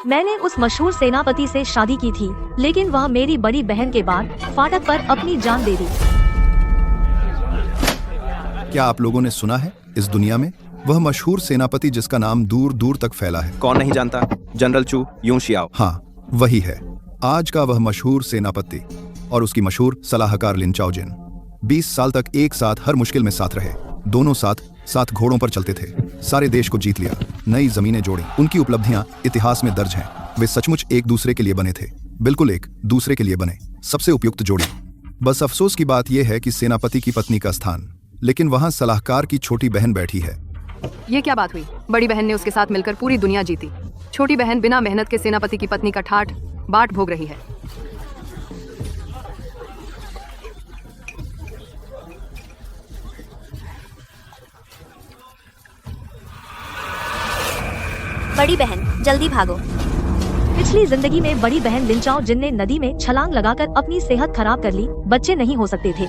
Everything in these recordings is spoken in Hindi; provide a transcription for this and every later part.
मैंने उस मशहूर सेनापति से शादी की थी, लेकिन वह मेरी बड़ी बहन के बाद फाटक पर अपनी जान दे दी। क्या आप लोगों ने सुना है इस दुनिया में वह मशहूर सेनापति जिसका नाम दूर दूर तक फैला है? कौन नहीं जानता, जनरल चू यूशियाओ। हाँ, वही है आज का वह मशहूर सेनापति और उसकी मशहूर सलाहकार लिन चाओजिन। 20 साल तक एक साथ हर मुश्किल में साथ रहे, दोनों साथ घोड़ों पर चलते थे, सारे देश को जीत लिया, नई जमीनें जोड़ी। उनकी उपलब्धियां इतिहास में दर्ज हैं। वे सचमुच एक दूसरे के लिए बने थे, बिल्कुल एक दूसरे के लिए बने, सबसे उपयुक्त जोड़ी। बस अफसोस की बात यह है कि सेनापति की पत्नी का स्थान, लेकिन वहां सलाहकार की छोटी बहन बैठी है। ये क्या बात हुई? बड़ी बहन ने उसके साथ मिलकर पूरी दुनिया जीती, छोटी बहन बिना मेहनत के सेनापति की पत्नी का ठाठ बाट भोग रही है। बड़ी बहन जल्दी भागो। पिछली जिंदगी में बड़ी बहन लिन चाओजिन ने नदी में छलांग लगाकर अपनी सेहत खराब कर ली, बच्चे नहीं हो सकते थे।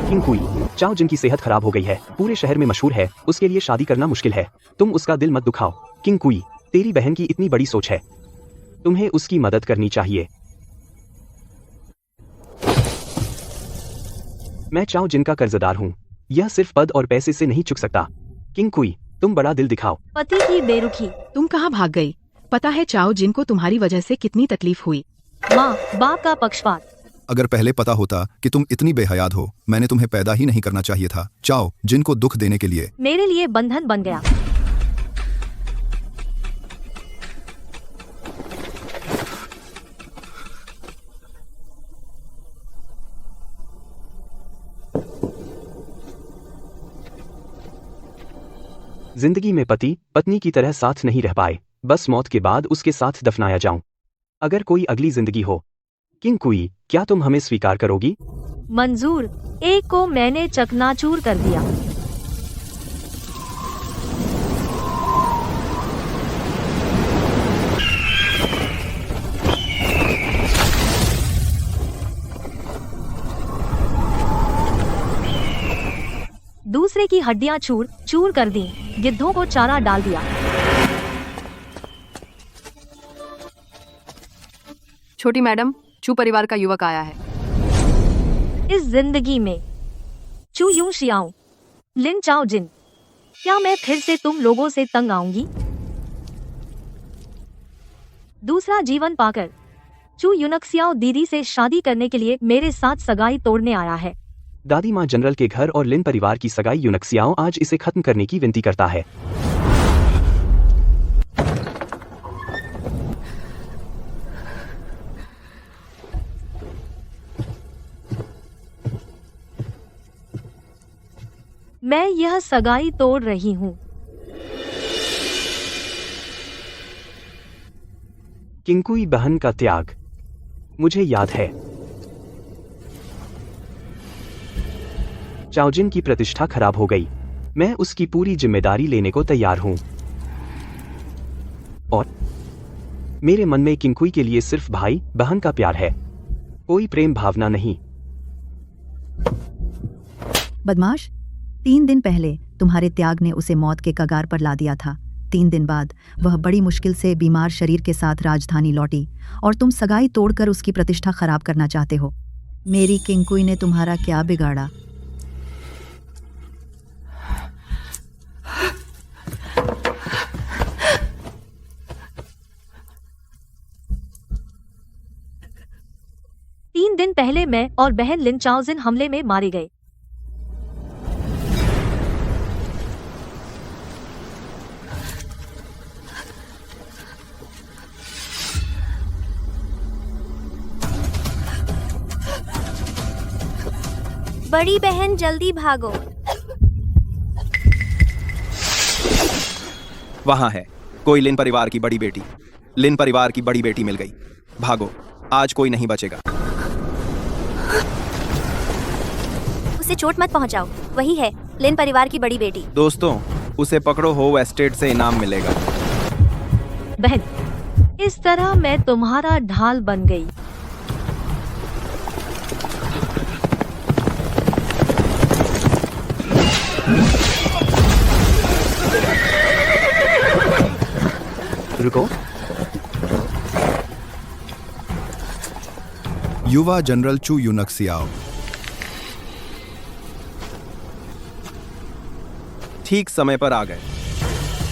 किंग कुई, चाओजिन की सेहत खराब हो गई है, पूरे शहर में मशहूर है, उसके लिए शादी करना मुश्किल है। तुम उसका दिल मत दुखाओ। किंग कुई, तेरी बहन की इतनी बड़ी सोच है, तुम्हें उसकी मदद करनी चाहिए। मैं चाओजिन का कर्जदार हूँ, यह सिर्फ पद और पैसे से नहीं चुक सकता। किंग कुई, तुम बड़ा दिल दिखाओ। पति की बेरुखी। तुम कहाँ भाग गई? पता है चाओजिन को तुम्हारी वजह से कितनी तकलीफ हुई। माँ बाप का पक्षपात। अगर पहले पता होता कि तुम इतनी बेहयाद हो, मैंने तुम्हें पैदा ही नहीं करना चाहिए था। चाओ जिनको दुख देने के लिए मेरे लिए बंधन बन गया। जिंदगी में पति पत्नी की तरह साथ नहीं रह पाए, बस मौत के बाद उसके साथ दफनाया जाऊं। अगर कोई अगली जिंदगी हो, किंग कुई, क्या तुम हमें स्वीकार करोगी? मंजूर। एक को मैंने चकनाचूर कर दिया। दूसरे की हड्डियां चूर चूर कर दी, गिद्धों को चारा डाल दिया। छोटी मैडम, चू परिवार का युवक आया है। इस जिंदगी में चू यूशियाओ, लिन चाओजिन, क्या मैं फिर से तुम लोगों से तंग आऊंगी? दूसरा जीवन पाकर चू यूनक्सियाओ दीदी से शादी करने के लिए मेरे साथ सगाई तोड़ने आया है। दादी माँ जनरल के घर और लिन परिवार की सगाई यूनक्सियाओ आज इसे खत्म करने की विनती करता है। मैं यह सगाई तोड़ रही हूँ। किंग कुई बहन का त्याग मुझे याद है। चाओजिन की प्रतिष्ठा खराब हो गई, मैं उसकी पूरी जिम्मेदारी लेने को तैयार हूं। और मेरे मन में किंग कुई के लिए सिर्फ भाई बहन का प्यार है, कोई प्रेम भावना नहीं। बदमाश, 3 दिन पहले तुम्हारे त्याग ने उसे मौत के कगार पर ला दिया था। 3 दिन बाद वह बड़ी मुश्किल से बीमार शरीर के साथ राजधानी लौटी और तुम सगाई तोड़कर उसकी प्रतिष्ठा खराब करना चाहते हो। मेरी किंग कुई ने तुम्हारा क्या बिगाड़ा? दिन पहले मैं और बहन लिन चाओजिन हमले में मारे गए। बड़ी बहन जल्दी भागो। वहां है कोई लिन परिवार की बड़ी बेटी। लिन परिवार की बड़ी बेटी मिल गई। भागो, आज कोई नहीं बचेगा। उसे चोट मत पहुंचाओ, वही है लिन परिवार की बड़ी बेटी। दोस्तों, उसे पकड़ो, होव एस्टेट से इनाम मिलेगा। बहन, इस तरह मैं तुम्हारा ढाल बन गई। रुको। युवा जनरल चू यूनक सियाओ। ठीक समय पर आ गए।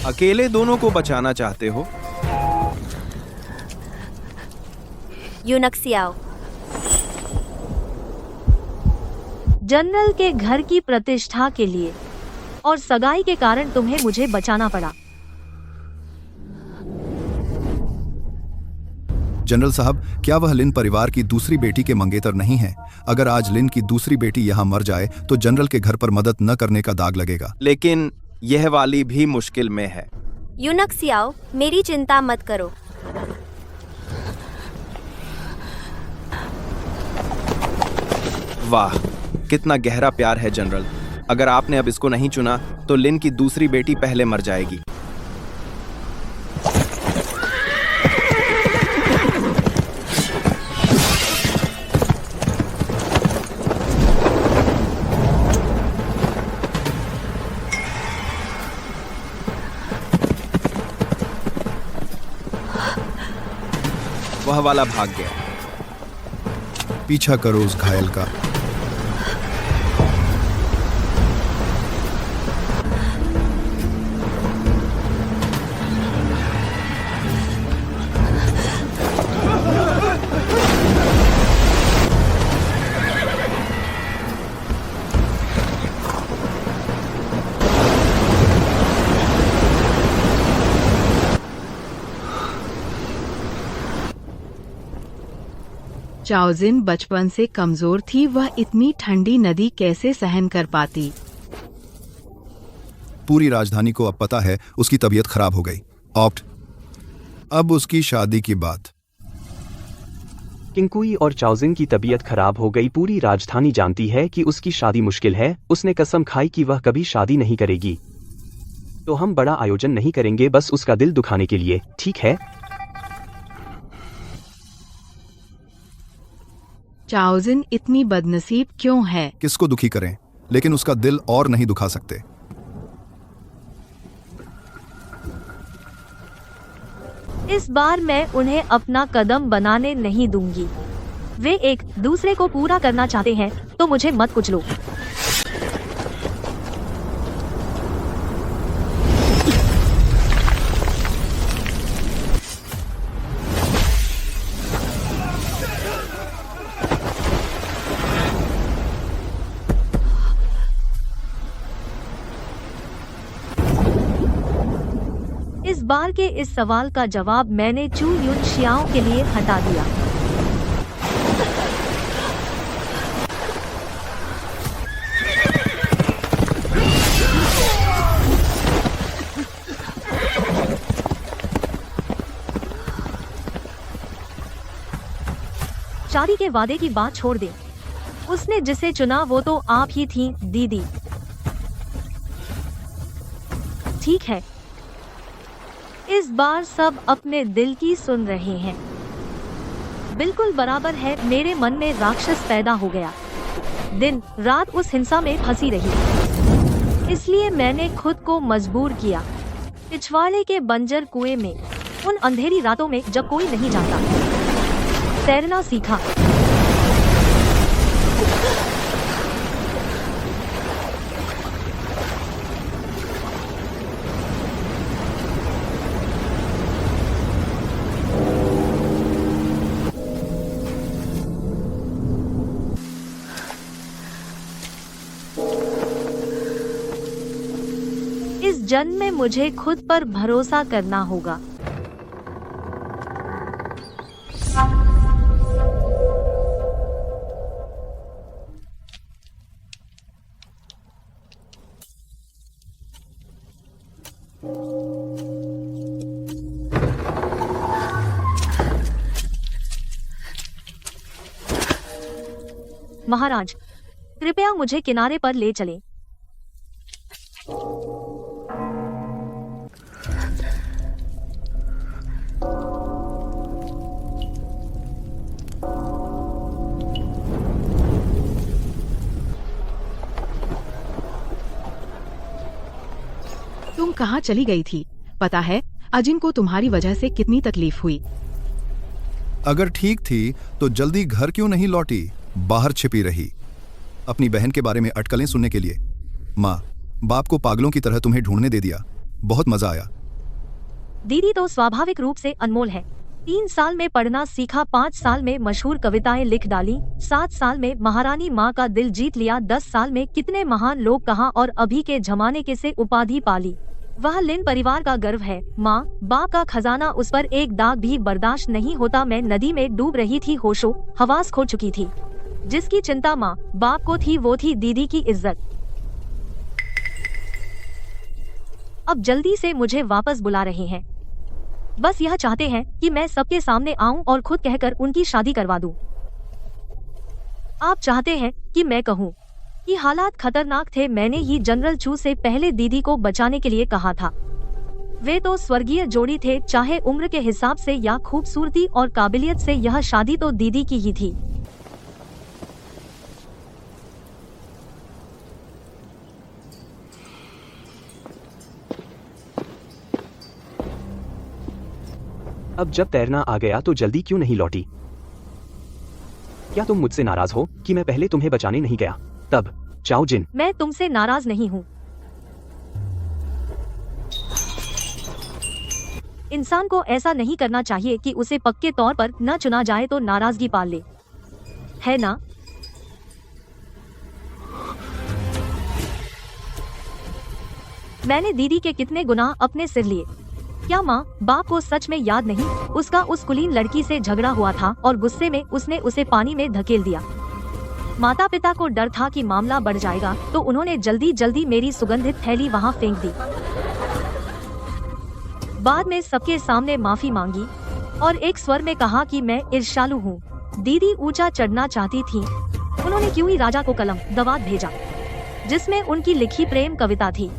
अकेले दोनों को बचाना चाहते हो? यूनक सियाओ। जनरल के घर की प्रतिष्ठा के लिए और सगाई के कारण तुम्हें मुझे बचाना पड़ा। जनरल साहब, क्या वह लिन परिवार की दूसरी बेटी के मंगेतर नहीं है? अगर आज लिन की दूसरी बेटी यहाँ मर जाए तो जनरल के घर पर मदद न करने का दाग लगेगा। लेकिन यह वाली भी मुश्किल में है। यूनक सियाओ, मेरी चिंता मत करो। वाह, कितना गहरा प्यार है जनरल। अगर आपने अब इसको नहीं चुना तो लिन की दूसरी बेटी पहले मर जाएगी। वह वाला भाग गया। पीछा करो उस घायल का। चाओजिन बचपन से कमजोर थी, वह इतनी ठंडी नदी कैसे सहन कर पाती? पूरी राजधानी को अब पता है उसकी तबीयत खराब हो गई। ऑप्ट, अब उसकी शादी की बात। किंगकुई और चाओजिन की तबीयत खराब हो गई। पूरी राजधानी जानती है कि उसकी शादी मुश्किल है। उसने कसम खाई कि वह कभी शादी नहीं करेगी। तो हम बड़ा आयोजन नहीं करेंगे, बस उसका दिल दुखाने के लिए, ठीक है? चाओजिन इतनी बदनसीब क्यों है? किसको दुखी करें, लेकिन उसका दिल और नहीं दुखा सकते। इस बार मैं उन्हें अपना कदम बनाने नहीं दूंगी। वे एक दूसरे को पूरा करना चाहते हैं, तो मुझे मत कुचलो। इस बार के इस सवाल का जवाब मैंने चू यून शियाओ के लिए हटा दिया। शादी के वादे की बात छोड़ दे। उसने जिसे चुना वो तो आप ही थी दीदी। ठीक है, इस बार सब अपने दिल की सुन रहे हैं। बिल्कुल बराबर है। मेरे मन में राक्षस पैदा हो गया। दिन रात उस हिंसा में फंसी रही, इसलिए मैंने खुद को मजबूर किया। पिछवाड़े के बंजर कुएं में उन अंधेरी रातों में जब कोई नहीं जाता, तैरना सीखा। इस जन्म में मुझे खुद पर भरोसा करना होगा। महाराज, कृपया मुझे किनारे पर ले चलें। तुम कहाँ चली गई थी? पता है, अजिन को तुम्हारी वजह से कितनी तकलीफ हुई। अगर ठीक थी तो जल्दी घर क्यों नहीं लौटी, बाहर छिपी रही अपनी बहन के बारे में अटकलें सुनने के लिए। माँ बाप को पागलों की तरह तुम्हें ढूंढने दे दिया, बहुत मजा आया। दीदी तो स्वाभाविक रूप से अनमोल है। 3 साल में पढ़ना सीखा, 5 साल में मशहूर कविताएं लिख डाली, 7 साल में महारानी माँ का दिल जीत लिया, 10 साल में कितने महान लोग कहाँ और अभी के जमाने के से उपाधि पाली। वह लिन परिवार का गर्व है। माँ बाप का खजाना, उस पर एक दाग भी बर्दाश्त नहीं होता। मैं नदी में डूब रही थी, होशो हवास खो चुकी थी। जिसकी चिंता माँ बाप को थी वो थी दीदी की इज्जत। अब जल्दी से मुझे वापस बुला रहे हैं। बस यह चाहते हैं कि मैं सबके सामने आऊं और खुद कहकर उनकी शादी करवा दूं। आप चाहते हैं कि मैं कहूं कि हालात खतरनाक थे, मैंने ही जनरल चू से पहले दीदी को बचाने के लिए कहा था। वे तो स्वर्गीय जोड़ी थे, चाहे उम्र के हिसाब से या खूबसूरती और काबिलियत से, यह शादी तो दीदी की ही थी। अब जब तैरना आ गया तो जल्दी क्यों नहीं लौटी? क्या तुम मुझसे नाराज हो कि मैं पहले तुम्हें बचाने नहीं गया? तब चाओ जिन, मैं तुमसे नाराज नहीं हूँ। इंसान को ऐसा नहीं करना चाहिए कि उसे पक्के तौर पर न चुना जाए तो नाराजगी पाल ले, है ना? मैंने दीदी के कितने गुनाह अपने सिर लिए। क्या माँ बाप को सच में याद नहीं? उसका उस कुलीन लड़की से झगड़ा हुआ था और गुस्से में उसने उसे पानी में धकेल दिया। माता पिता को डर था कि मामला बढ़ जाएगा, तो उन्होंने जल्दी जल्दी मेरी सुगंधित थैली वहाँ फेंक दी। बाद में सबके सामने माफी मांगी और एक स्वर में कहा कि मैं ईर्ष्यालु हूँ। दीदी ऊंचा चढ़ना चाहती थी। उन्होंने क्यूई राजा को कलम दवात भेजा जिसमें उनकी लिखी प्रेम कविता थी।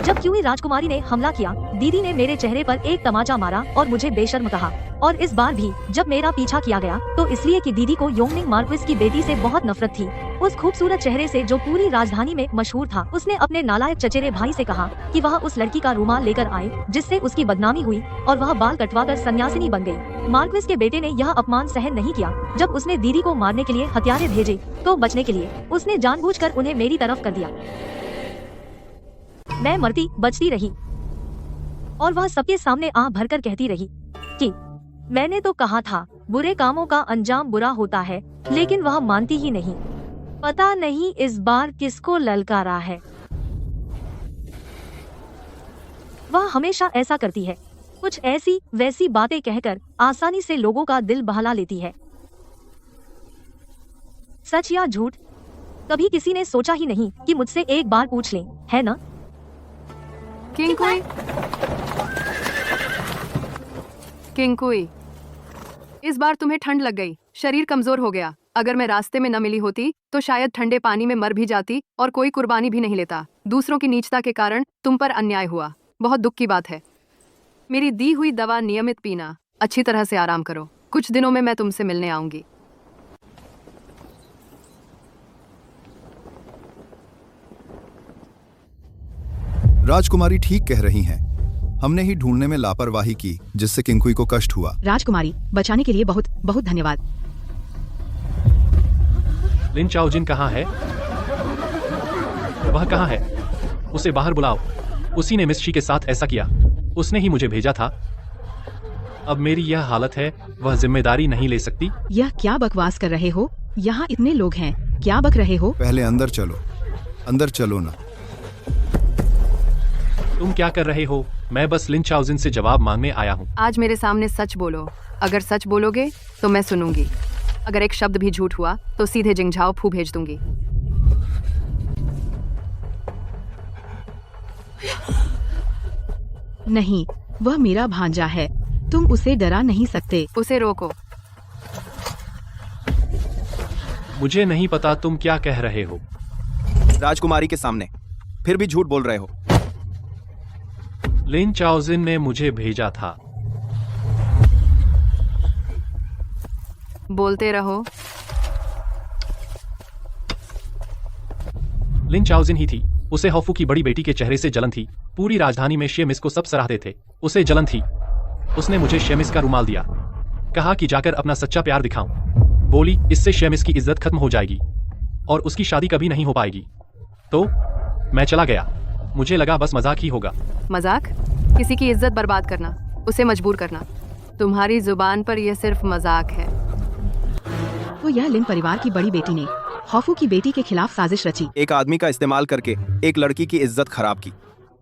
जब क्यूई राजकुमारी ने हमला किया, दीदी ने मेरे चेहरे पर एक तमाचा मारा और मुझे बेशर्म कहा। और इस बार भी जब मेरा पीछा किया गया तो इसलिए कि दीदी को योंगनिंग मार्क्विस की बेटी से बहुत नफरत थी, उस खूबसूरत चेहरे से जो पूरी राजधानी में मशहूर था। उसने अपने नालायक चचेरे भाई से कहा कि वह उस लड़की का रूमाल लेकर आए जिससे उसकी बदनामी हुई और वह बाल कटवाकर सन्यासिनी बन गई। मार्क्विस के बेटे ने यह अपमान सहन नहीं किया। जब उसने दीदी को मारने के लिए हथियारे भेजे तो बचने के लिए उसने जानबूझकर उन्हें मेरी तरफ कर दिया। मैं मरती बचती रही और वह सबके सामने आह भरकर कहती रही कि मैंने तो कहा था बुरे कामों का अंजाम बुरा होता है, लेकिन वह मानती ही नहीं। पता नहीं इस बार किसको ललकारा है। वह हमेशा ऐसा करती है, कुछ ऐसी वैसी बातें कहकर आसानी से लोगों का दिल बहला लेती है। सच या झूठ कभी किसी ने सोचा ही नहीं कि मुझसे एक बार पूछ लें, है ना? किंकुई, किंकुई, इस बार तुम्हें ठंड लग गई, शरीर कमजोर हो गया। अगर मैं रास्ते में न मिली होती तो शायद ठंडे पानी में मर भी जाती और कोई कुर्बानी भी नहीं लेता। दूसरों की नीचता के कारण तुम पर अन्याय हुआ, बहुत दुख की बात है। मेरी दी हुई दवा नियमित पीना, अच्छी तरह से आराम करो। कुछ दिनों में मैं तुमसे मिलने आऊंगी। राजकुमारी ठीक कह रही हैं। हमने ही ढूंढने में लापरवाही की जिससे किंकुई को कष्ट हुआ। राजकुमारी, बचाने के लिए बहुत बहुत धन्यवाद। लिन चाओजिन कहाँ है? वह कहाँ है? उसे बाहर बुलाओ। उसी ने मिस शी के साथ ऐसा किया, उसने ही मुझे भेजा था। अब मेरी यह हालत है, वह जिम्मेदारी नहीं ले सकती। यह क्या बकवास कर रहे हो? यहाँ इतने लोग हैं, क्या बक रहे हो? पहले अंदर चलो, अंदर चलो ना। तुम क्या कर रहे हो? मैं बस लिन चाओजिन से जवाब मांगने आया हूँ। आज मेरे सामने सच बोलो। अगर सच बोलोगे तो मैं सुनूंगी। अगर एक शब्द भी झूठ हुआ तो सीधे जिंगझाओ फू भेज दूंगी। नहीं, वह मेरा भांजा है, तुम उसे डरा नहीं सकते। उसे रोको। मुझे नहीं पता तुम क्या कह रहे हो। राजकुमारी के सामने फिर भी झूठ बोल रहे हो। लिन चाओजिन ने मुझे भेजा था। बोलते रहो। लिन चाओजिन ही थी। उसे हॉफू की बड़ी बेटी के चेहरे से जलन थी। पूरी राजधानी में शेमिस को सब सराहते थे। उसे जलन थी। उसने मुझे शेमिस का रुमाल दिया, कहा कि जाकर अपना सच्चा प्यार दिखाऊं। बोली इससे शेमिस की इज्जत खत्म हो जाएगी और उसकी शादी कभी नहीं हो पाएगी। तो मैं चला गया। मुझे लगा बस मजाक ही होगा। मजाक? किसी की इज्जत बर्बाद करना, उसे मजबूर करना, तुम्हारी जुबान पर यह सिर्फ मजाक है। तो यह लिन परिवार की बड़ी बेटी ने हॉफू की बेटी के खिलाफ साजिश रची। एक आदमी का इस्तेमाल करके एक लड़की की इज्जत खराब की।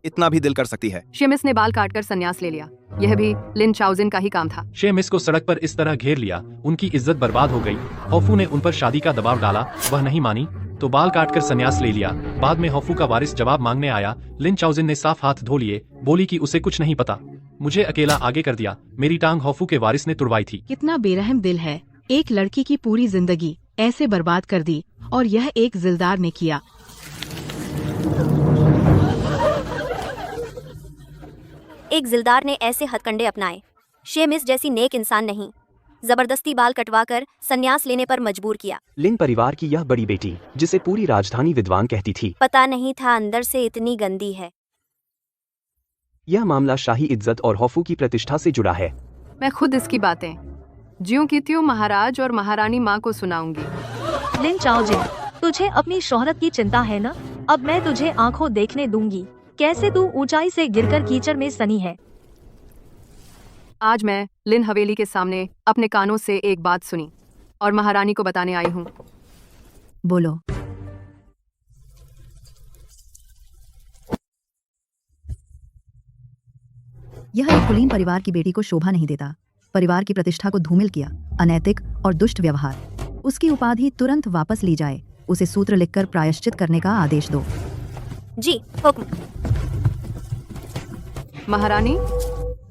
इतना भी दिल कर सकती है। शेमिस ने बाल काटकर संन्यास ले लिया। यह भी लिन चाओजिन का ही काम था। शेमिस को सड़क पर इस तरह घेर लिया, उनकी इज्जत बर्बाद हो गई। हॉफू ने उन पर शादी का दबाव डाला, वह नहीं मानी तो बाल काटकर संन्यास ले लिया। बाद में हॉफू का वारिस जवाब मांगने आया। लिन चाओजिन ने साफ हाथ धो लिए, बोली कि उसे कुछ नहीं पता, मुझे अकेला आगे कर दिया। मेरी टांग हॉफू के वारिस ने तुड़वाई थी। कितना बेरहम दिल है। एक लड़की की पूरी जिंदगी ऐसे बर्बाद कर दी और यह एक जिलदार ने किया। एक जिलदार ने ऐसे हथकंडे अपनाए। शेमिस जैसी नेक इंसान नहीं, जबरदस्ती बाल कटवाकर संन्यास लेने पर मजबूर किया। लिन परिवार की यह बड़ी बेटी, जिसे पूरी राजधानी विद्वान कहती थी, पता नहीं था अंदर से इतनी गंदी है। यह मामला शाही इज्जत और हॉफू की प्रतिष्ठा से जुड़ा है। मैं खुद इसकी बातें ज्यों की त्यों महाराज और महारानी माँ को सुनाऊंगी। लिन चाओजिन, तुझे अपनी शोहरत की चिंता है ना? अब मैं तुझे आंखों देखने दूंगी कैसे तू ऊंचाई से गिरकर कीचड़ में सनी है। आज मैं लिन हवेली के सामने अपने कानों से एक बात सुनी और महारानी को बताने आई हूँ। बोलो। यह एक कुलीन परिवार की बेटी को शोभा नहीं देता। परिवार की प्रतिष्ठा को धूमिल किया, अनैतिक और दुष्ट व्यवहार। उसकी उपाधि तुरंत वापस ली जाए। उसे सूत्र लिखकर प्रायश्चित करने का आदेश दो। जी हुक्म। महारानी,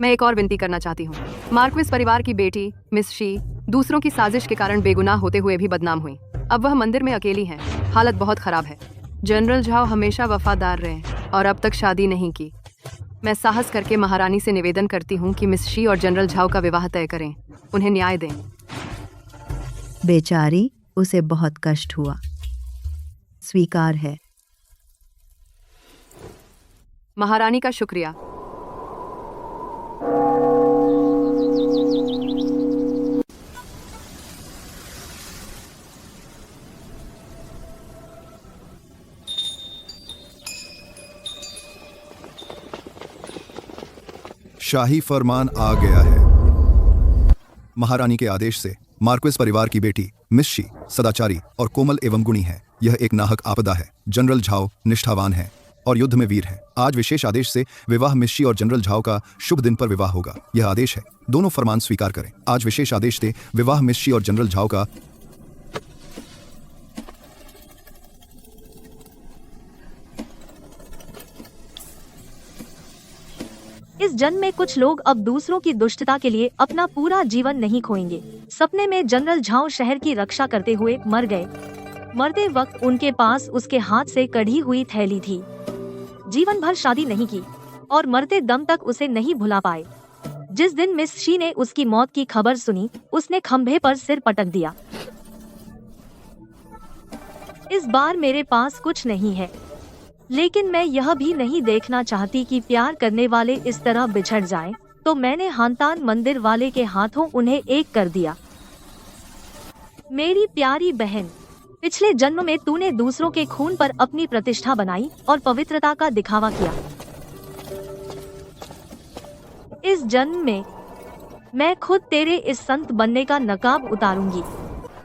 मैं एक और विनती करना चाहती हूँ। मार्क्विस परिवार की बेटी मिस शी दूसरों की साजिश के कारण बेगुनाह होते हुए भी बदनाम हुई। अब वह मंदिर में अकेली हैं। हालत बहुत खराब है। जनरल झाओ हमेशा वफादार रहे और अब तक शादी नहीं की। मैं साहस करके महारानी से निवेदन करती हूँ कि मिस शी और जनरल झाओ का विवाह तय करें, उन्हें न्याय दें। बेचारी, उसे बहुत कष्ट हुआ। स्वीकार है। महारानी का शुक्रिया। शाही फरमान आ गया है। महारानी के आदेश से मार्क्विस परिवार की बेटी मिस शी सदाचारी और कोमल एवं गुणी है। यह एक नाहक आपदा है। जनरल झाओ निष्ठावान है और युद्ध में वीर है। आज विशेष आदेश से विवाह मिस शी और जनरल झाओ का शुभ दिन पर विवाह होगा। यह आदेश है, दोनों फरमान स्वीकार करें। आज विशेष आदेश से विवाह मिस शी और जनरल झाओ का। इस जन्म में कुछ लोग अब दूसरों की दुष्टता के लिए अपना पूरा जीवन नहीं खोएंगे। सपने में जनरल झाओ शहर की रक्षा करते हुए मर गए। मरते वक्त उनके पास उसके हाथ से कढ़ी हुई थैली थी। जीवन भर शादी नहीं की और मरते दम तक उसे नहीं भुला पाए। जिस दिन मिस शी ने उसकी मौत की खबर सुनी, उसने खंभे पर सिर पटक दिया। इस बार मेरे पास कुछ नहीं है, लेकिन मैं यह भी नहीं देखना चाहती कि प्यार करने वाले इस तरह बिछड़ जाएं, तो मैंने हानतान मंदिर वाले के हाथों उन्हें एक कर दिया। मेरी प्यारी बहन, पिछले जन्म में तूने दूसरों के खून पर अपनी प्रतिष्ठा बनाई और पवित्रता का दिखावा किया। इस जन्म में मैं खुद तेरे इस संत बनने का नकाब उतारूंगी।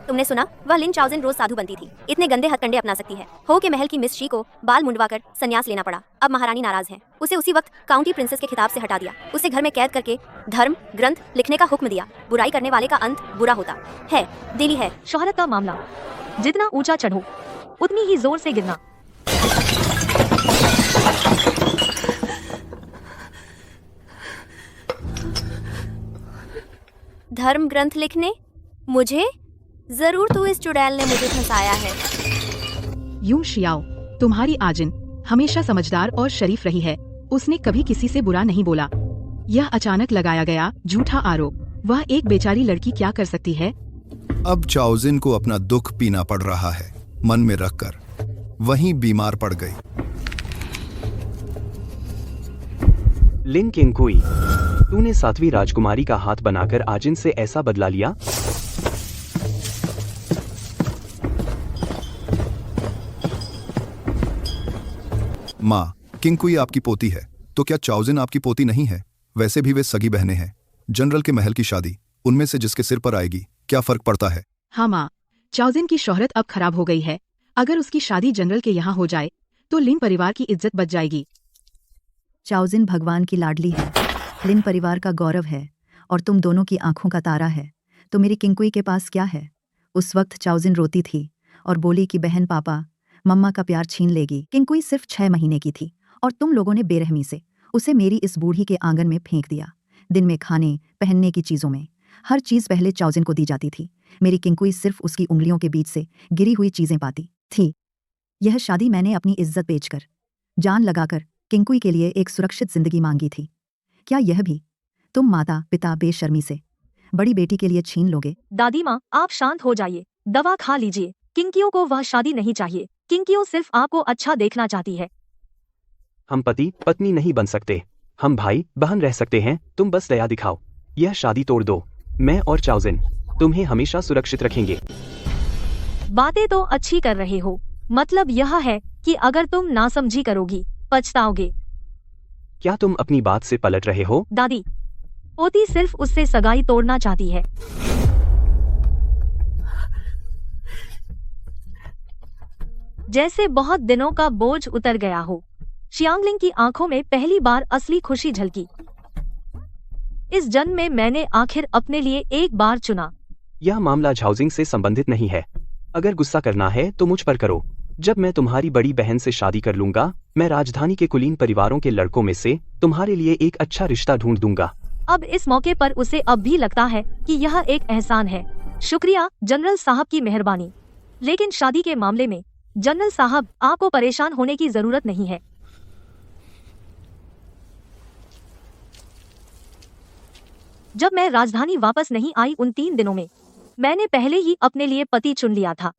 तुमने सुना? वह लिन चाओजिन रोज साधु बनती थी। इतने गंदे हथकंडे अपना सकती है। हो के महल की मिस शी को बाल मुंडवाकर संन्यास लेना पड़ा। अब महारानी नाराज है। उसे उसी वक्त काउंटी प्रिंसेस के खिताब से हटा दिया। उसे घर में कैद करके धर्म ग्रंथ लिखने का हुक्म दिया। बुराई करने वाले का अंत बुरा होता है। दिली है। शोहरत का मामला, जितना ऊंचा चढ़ो उतनी ही जोर से गिरना। धर्म ग्रंथ लिखने? मुझे? जरूर तू इस चुड़ैल ने मुझे फंसाया है। यूं शियाओ, तुम्हारी आजिन हमेशा समझदार और शरीफ रही है। उसने कभी किसी से बुरा नहीं बोला। यह अचानक लगाया गया झूठा आरोप। वह एक बेचारी लड़की क्या कर सकती है? अब चाओजिन को अपना दुख पीना पड़ रहा है। मन में रखकर वहीं बीमार पड़ गई। लिन किंगकुई, तूने 7वीं राजकुमारी का हाथ बनाकर आजिन से ऐसा बदला लिया? माँ, किंगकुई आपकी पोती है, तो क्या चाओजिन आपकी पोती नहीं है? वैसे भी वे सगी बहनें हैं। जनरल के महल की शादी उनमें से जिसके सिर पर आएगी, क्या फर्क पड़ता है? हाँ माँ, चाओजिन की शोहरत अब खराब हो गई है। अगर उसकी शादी जनरल के यहाँ हो जाए तो लिन परिवार की इज्जत बच जाएगी। चाओजिन भगवान की लाडली है, लिन परिवार का गौरव है और तुम दोनों की आंखों का तारा है। तो मेरी किंगकुई के पास क्या है? उस वक्त चाओजिन रोती थी और बोली कि बहन पापा मम्मा का प्यार छीन लेगी। किंगकुई सिर्फ 6 महीने की थी और तुम लोगों ने बेरहमी से उसे मेरी इस बूढ़ी के आंगन में फेंक दिया। दिन में खाने पहनने की चीज़ों में हर चीज़ पहले चाओजिन को दी जाती थी। मेरी किंगकुई सिर्फ उसकी उंगलियों के बीच से गिरी हुई चीज़ें पाती थी। यह शादी मैंने अपनी इज्जत बेचकर, जान लगाकर किंगकुई के लिए एक सुरक्षित जिंदगी मांगी थी। क्या यह भी तुम माता पिता बेशर्मी से बड़ी बेटी के लिए छीन लोगे? दादी माँ, आप शांत हो जाइए, दवा खा लीजिए। किंकियों को वह शादी नहीं चाहिए। किंकियों सिर्फ आपको अच्छा देखना चाहती है। हम पति पत्नी नहीं बन सकते, हम भाई बहन रह सकते हैं। तुम बस दया दिखाओ, यह शादी तोड़ दो। मैं और चाओजिन तुम्हें हमेशा सुरक्षित रखेंगे। बातें तो अच्छी कर रहे हो, मतलब यह है कि अगर तुम नासमझी करोगी पछताओगे। क्या तुम अपनी बात से पलट रहे हो? दादी, पोती सिर्फ उससे सगाई तोड़ना चाहती है। जैसे बहुत दिनों का बोझ उतर गया हो। शियांगलिंग की आंखों में पहली बार असली खुशी झलकी। इस जन्म में मैंने आखिर अपने लिए एक बार चुना। यह मामला झाओजिंग से संबंधित नहीं है। अगर गुस्सा करना है तो मुझ पर करो। जब मैं तुम्हारी बड़ी बहन से शादी कर लूंगा, मैं राजधानी के कुलीन परिवारों के लड़कों में से तुम्हारे लिए एक अच्छा रिश्ता ढूंढ दूंगा। अब इस मौके पर उसे अब भी लगता है कि यह एक एहसान है। शुक्रिया जनरल साहब की मेहरबानी, लेकिन शादी के मामले में जनरल साहब आपको परेशान होने की जरूरत नहीं है। जब मैं राजधानी वापस नहीं आई उन 3 दिनों में मैंने पहले ही अपने लिए पति चुन लिया था।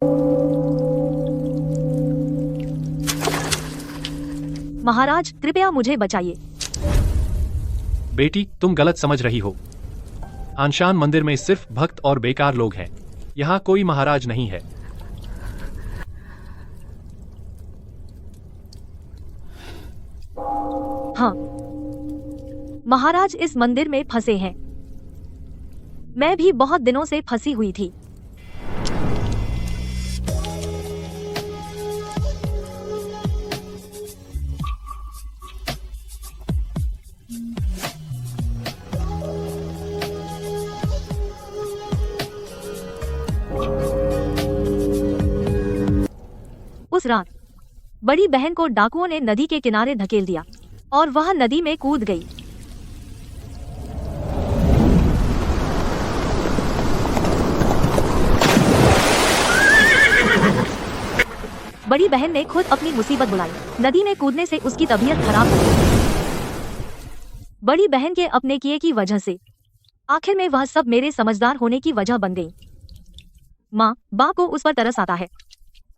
महाराज कृपया मुझे बचाइए। बेटी, तुम गलत समझ रही हो। आनशान मंदिर में सिर्फ भक्त और बेकार लोग हैं। यहाँ कोई महाराज नहीं है। हाँ, महाराज इस मंदिर में फंसे हैं। मैं भी बहुत दिनों से फंसी हुई थी। उस रात बड़ी बहन को डाकुओं ने नदी के किनारे धकेल दिया और वह नदी में कूद गई। बड़ी बहन ने खुद अपनी मुसीबत बुलाई। नदी में कूदने से उसकी तबीयत खराब हो गई। बड़ी बहन के अपने किए की वजह से आखिर में वह सब मेरे समझदार होने की वजह बन गई। माँ बाप को उस पर तरस आता है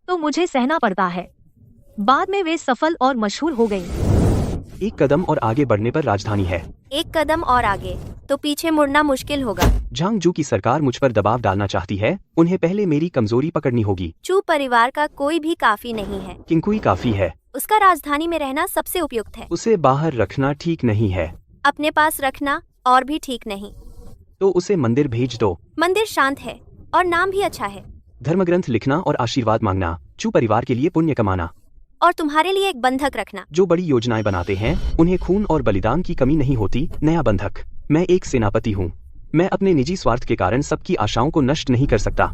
तो मुझे सहना पड़ता है। बाद में वे सफल और मशहूर हो गई। एक कदम और आगे बढ़ने पर राजधानी है। एक कदम और आगे तो पीछे मुड़ना मुश्किल होगा। झांगजू की सरकार मुझ पर दबाव डालना चाहती है। उन्हें पहले मेरी कमजोरी पकड़नी होगी। चू परिवार का कोई भी काफी नहीं है। किंगकुई काफी है। उसका राजधानी में रहना सबसे उपयुक्त है। उसे बाहर रखना ठीक नहीं है। अपने पास रखना और भी ठीक नहीं। तो उसे मंदिर भेज दो। मंदिर शांत है और नाम भी अच्छा है। धर्मग्रंथ लिखना और आशीर्वाद मांगना, चू परिवार के लिए पुण्य कमाना और तुम्हारे लिए एक बंधक रखना। जो बड़ी योजनाएं बनाते हैं उन्हें खून और बलिदान की कमी नहीं होती। नया बंधक। मैं एक सेनापति हूँ। मैं अपने निजी स्वार्थ के कारण सबकी आशाओं को नष्ट नहीं कर सकता।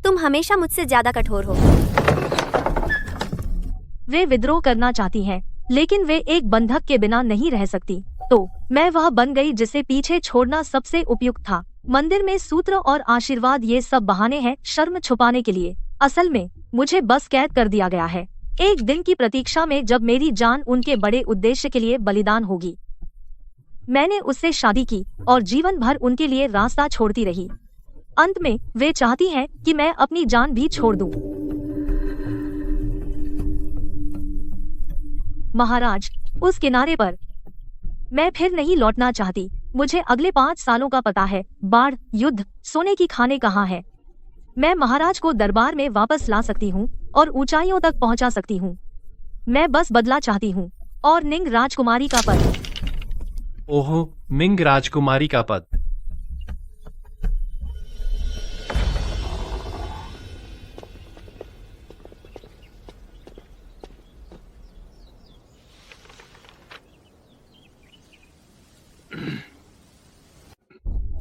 तुम हमेशा मुझसे ज्यादा कठोर हो। वे विद्रोह करना चाहती हैं, लेकिन वे एक बंधक के बिना नहीं रह सकती। तो मैं वह बन गई जिसे पीछे छोड़ना सबसे उपयुक्त था। मंदिर में सूत्र और आशीर्वाद ये सब बहाने हैं शर्म छुपाने के लिए। असल में मुझे बस कैद कर दिया गया है, एक दिन की प्रतीक्षा में जब मेरी जान उनके बड़े उद्देश्य के लिए बलिदान होगी। मैंने उससे शादी की और जीवन भर उनके लिए रास्ता छोड़ती रही। अंत में वे चाहती हैं कि मैं अपनी जान भी छोड़ दूं। महाराज, उस किनारे पर मैं फिर नहीं लौटना चाहती। मुझे अगले 5 सालों का पता है। बाढ़, युद्ध, सोने की खाने कहाँ है। मैं महाराज को दरबार में वापस ला सकती हूँ और ऊंचाइयों तक पहुँचा सकती हूँ। मैं बस बदला चाहती हूँ और निंग राजकुमारी का पद। ओहो, मिंग राजकुमारी का पद।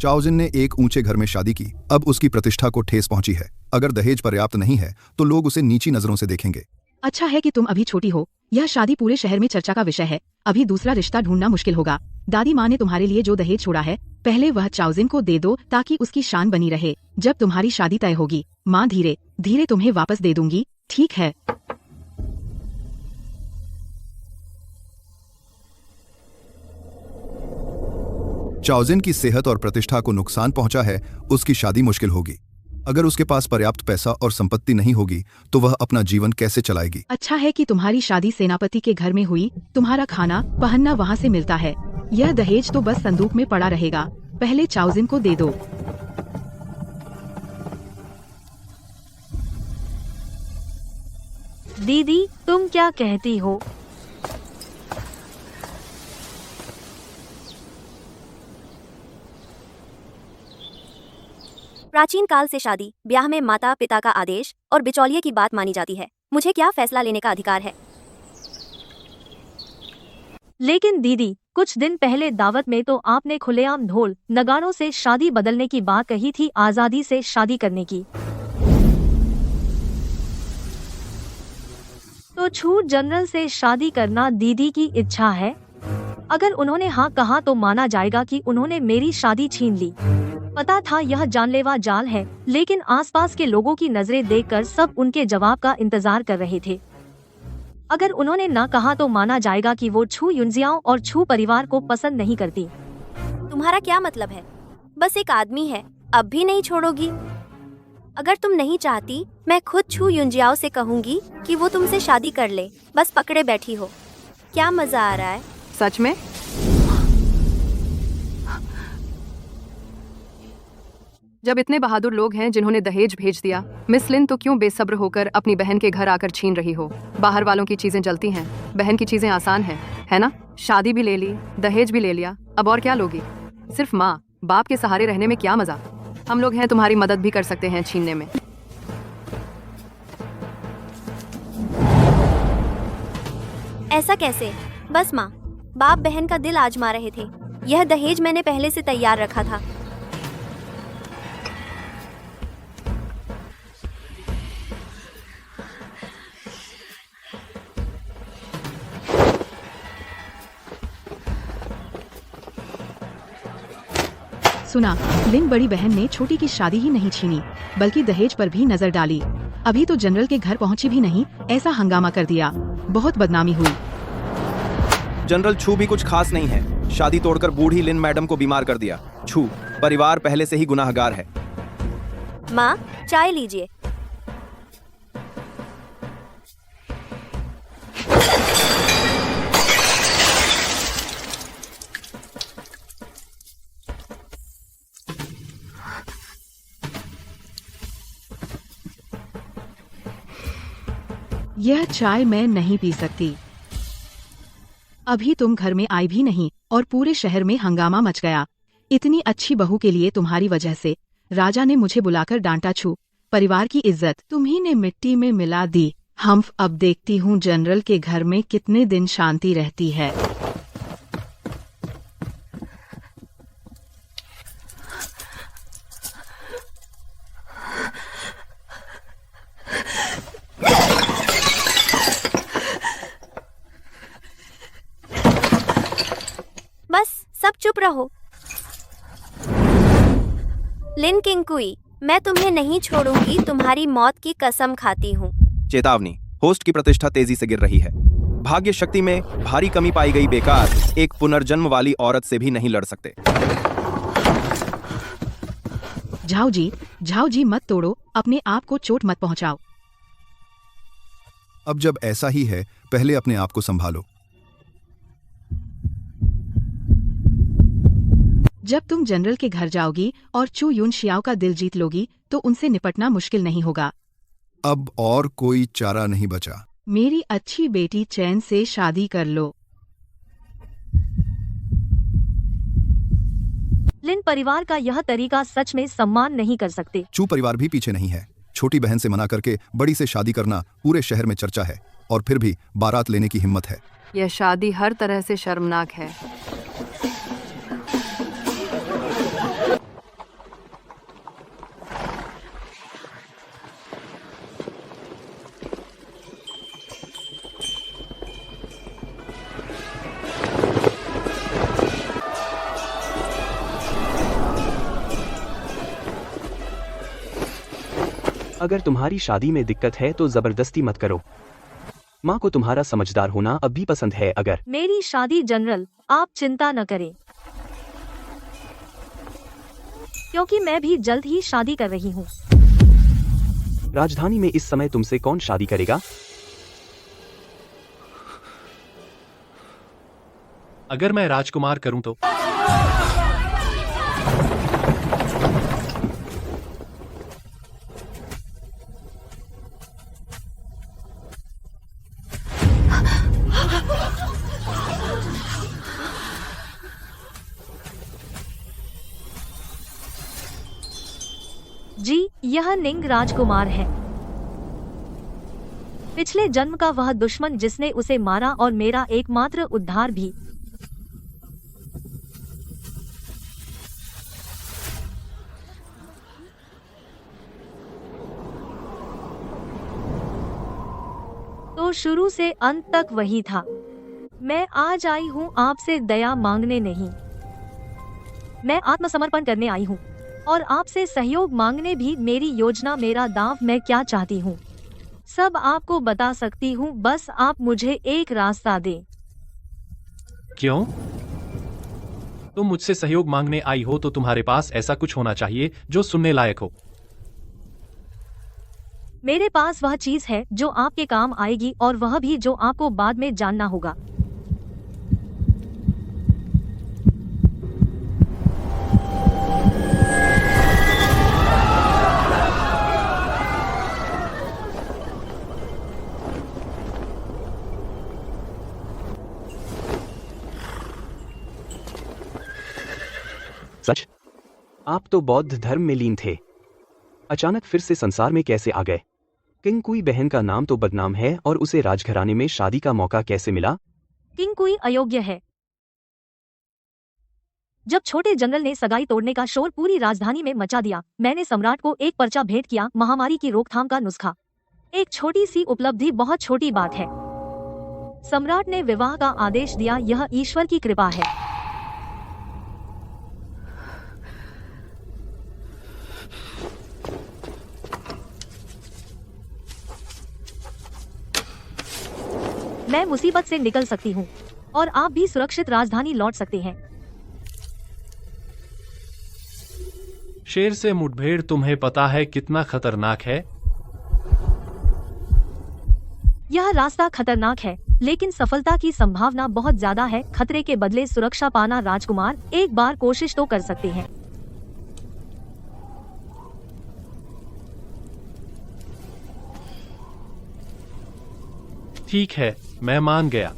चाओजिन ने एक ऊंचे घर में शादी की। अब उसकी प्रतिष्ठा को ठेस पहुंची है। अगर दहेज पर्याप्त नहीं है तो लोग उसे नीची नजरों से देखेंगे। अच्छा है कि तुम अभी छोटी हो। यह शादी पूरे शहर में चर्चा का विषय है। अभी दूसरा रिश्ता ढूंढना मुश्किल होगा। दादी माँ ने तुम्हारे लिए जो दहेज छोड़ा है, पहले वह चाओजिन को दे दो ताकि उसकी शान बनी रहे। जब तुम्हारी शादी तय होगी, माँ धीरे धीरे तुम्हें वापस दे दूंगी, ठीक है? चाओजिन की सेहत और प्रतिष्ठा को नुकसान पहुंचा है। उसकी शादी मुश्किल होगी। अगर उसके पास पर्याप्त पैसा और संपत्ति नहीं होगी तो वह अपना जीवन कैसे चलाएगी। अच्छा है कि तुम्हारी शादी सेनापति के घर में हुई। तुम्हारा खाना पहनना वहाँ से मिलता है। यह दहेज तो बस संदूक में पड़ा रहेगा। पहले चाओजिन को दे दो। दीदी, तुम क्या कहती हो? प्राचीन काल से शादी ब्याह में माता पिता का आदेश और बिचौलिए की बात मानी जाती है। मुझे क्या फैसला लेने का अधिकार है? लेकिन दीदी, कुछ दिन पहले दावत में तो आपने खुलेआम ढोल नगाड़ों से शादी बदलने की बात कही थी, आजादी से शादी करने की। तो छूट जनरल से शादी करना दीदी की इच्छा है। अगर उन्होंने हाँ कहा तो माना जाएगा कि उन्होंने मेरी शादी छीन ली। पता था यह जानलेवा जाल है, लेकिन आसपास के लोगों की नजरें देखकर सब उनके जवाब का इंतजार कर रहे थे। अगर उन्होंने ना कहा तो माना जाएगा कि वो छू युनजियाओं और छू परिवार को पसंद नहीं करती। तुम्हारा क्या मतलब है? बस एक आदमी है, अब भी नहीं छोड़ोगी? अगर तुम नहीं चाहती, मैं खुद छू युनजियाओं से कहूँगी कि वो तुमसे शादी कर ले। बस पकड़े बैठी हो। क्या मजा आ रहा है? सच में? जब इतने बहादुर लोग हैं जिन्होंने दहेज भेज दिया, मिस लिन तो क्यों बेसब्र होकर अपनी बहन के घर आकर छीन रही हो? बाहर वालों की चीजें जलती हैं, बहन की चीजें आसान हैं, है ना? शादी भी ले ली, दहेज भी ले लिया, अब और क्या लोगी? सिर्फ माँ बाप के सहारे रहने में क्या मजा? हम लोग हैं, तुम्हारी मदद भी कर सकते हैं छीनने में। ऐसा कैसे? बस माँ बाप बहन का दिल आजमा रहे थे। यह दहेज मैंने पहले से तैयार रखा था। सुना, लिन बड़ी बहन ने छोटी की शादी ही नहीं छीनी, बल्कि दहेज पर भी नजर डाली। अभी तो जनरल के घर पहुंची भी नहीं, ऐसा हंगामा कर दिया। बहुत बदनामी हुई। जनरल छू भी कुछ खास नहीं है। शादी तोड़कर बूढ़ी लिन मैडम को बीमार कर दिया। छू परिवार पहले से ही गुनाहगार है। माँ चाय लीजिए। यह चाय मैं नहीं पी सकती। अभी तुम घर में आई भी नहीं और पूरे शहर में हंगामा मच गया। इतनी अच्छी बहू के लिए तुम्हारी वजह से राजा ने मुझे बुलाकर डांटा। छू परिवार की इज्जत तुम्ही ने मिट्टी में मिला दी। हम अब देखती हूँ जनरल के घर में कितने दिन शांति रहती है। बस सब चुप रहो। लिन किंगकुई, मैं तुम्हें नहीं छोड़ूंगी, तुम्हारी मौत की कसम खाती हूँ। चेतावनी, होस्ट की प्रतिष्ठा तेजी से गिर रही है। भाग्य शक्ति में भारी कमी पाई गई। बेकार एक पुनर्जन्म वाली औरत से भी नहीं लड़ सकते। झाओ जी मत तोड़ो, अपने आप को चोट मत पहुंचाओ। अब जब ऐसा ही है, पहले अपने आप को संभालो। जब तुम जनरल के घर जाओगी और चू यून शियाओ का दिल जीत लोगी तो उनसे निपटना मुश्किल नहीं होगा। अब और कोई चारा नहीं बचा। मेरी अच्छी बेटी चैन से शादी कर लो। लिन परिवार का यह तरीका सच में सम्मान नहीं कर सकते। चू परिवार भी पीछे नहीं है। छोटी बहन से मना करके बड़ी से शादी करना पूरे शहर में चर्चा है, और फिर भी बारात लेने की हिम्मत है। यह शादी हर तरह से शर्मनाक है। अगर तुम्हारी शादी में दिक्कत है तो जबरदस्ती मत करो। माँ को तुम्हारा समझदार होना अब भी पसंद है। अगर मेरी शादी जनरल, आप चिंता न करें, क्योंकि मैं भी जल्द ही शादी कर रही हूँ। राजधानी में इस समय तुमसे कौन शादी करेगा? अगर मैं राजकुमार करूं तो? जी, यह निंग राजकुमार है। पिछले जन्म का वह दुश्मन जिसने उसे मारा और मेरा एकमात्र उद्धार भी। तो शुरू से अंत तक वही था। मैं आज आई हूँ आपसे दया मांगने नहीं, मैं आत्मसमर्पण करने आई हूँ, और आपसे सहयोग मांगने भी। मेरी योजना, मेरा दांव, मैं क्या चाहती हूँ, सब आपको बता सकती हूँ, बस आप मुझे एक रास्ता दें। क्यों? तुम मुझसे सहयोग मांगने आई हो तो तुम्हारे पास ऐसा कुछ होना चाहिए जो सुनने लायक हो। मेरे पास वह चीज है जो आपके काम आएगी, और वह भी जो आपको बाद में जानना होगा। सच? आप तो बौद्ध धर्म में लीन थे, अचानक फिर से संसार में कैसे आ गए? किंगकुई बहन का नाम तो बदनाम है, और उसे राजघराने में शादी का मौका कैसे मिला? किंगकुई अयोग्य है। जब छोटे जनरल ने सगाई तोड़ने का शोर पूरी राजधानी में मचा दिया, मैंने सम्राट को एक पर्चा भेंट किया, महामारी की रोकथाम का नुस्खा। एक छोटी सी उपलब्धि, बहुत छोटी बात है। सम्राट ने विवाह का आदेश दिया, यह ईश्वर की कृपा है। मैं मुसीबत से निकल सकती हूँ, और आप भी सुरक्षित राजधानी लौट सकते हैं। शेर से मुठभेड़ तुम्हें पता है कितना खतरनाक है? यह रास्ता खतरनाक है, लेकिन सफलता की संभावना बहुत ज्यादा है। खतरे के बदले सुरक्षा पाना, राजकुमार, एक बार कोशिश तो कर सकते हैं। ठीक है, मैं मान गया।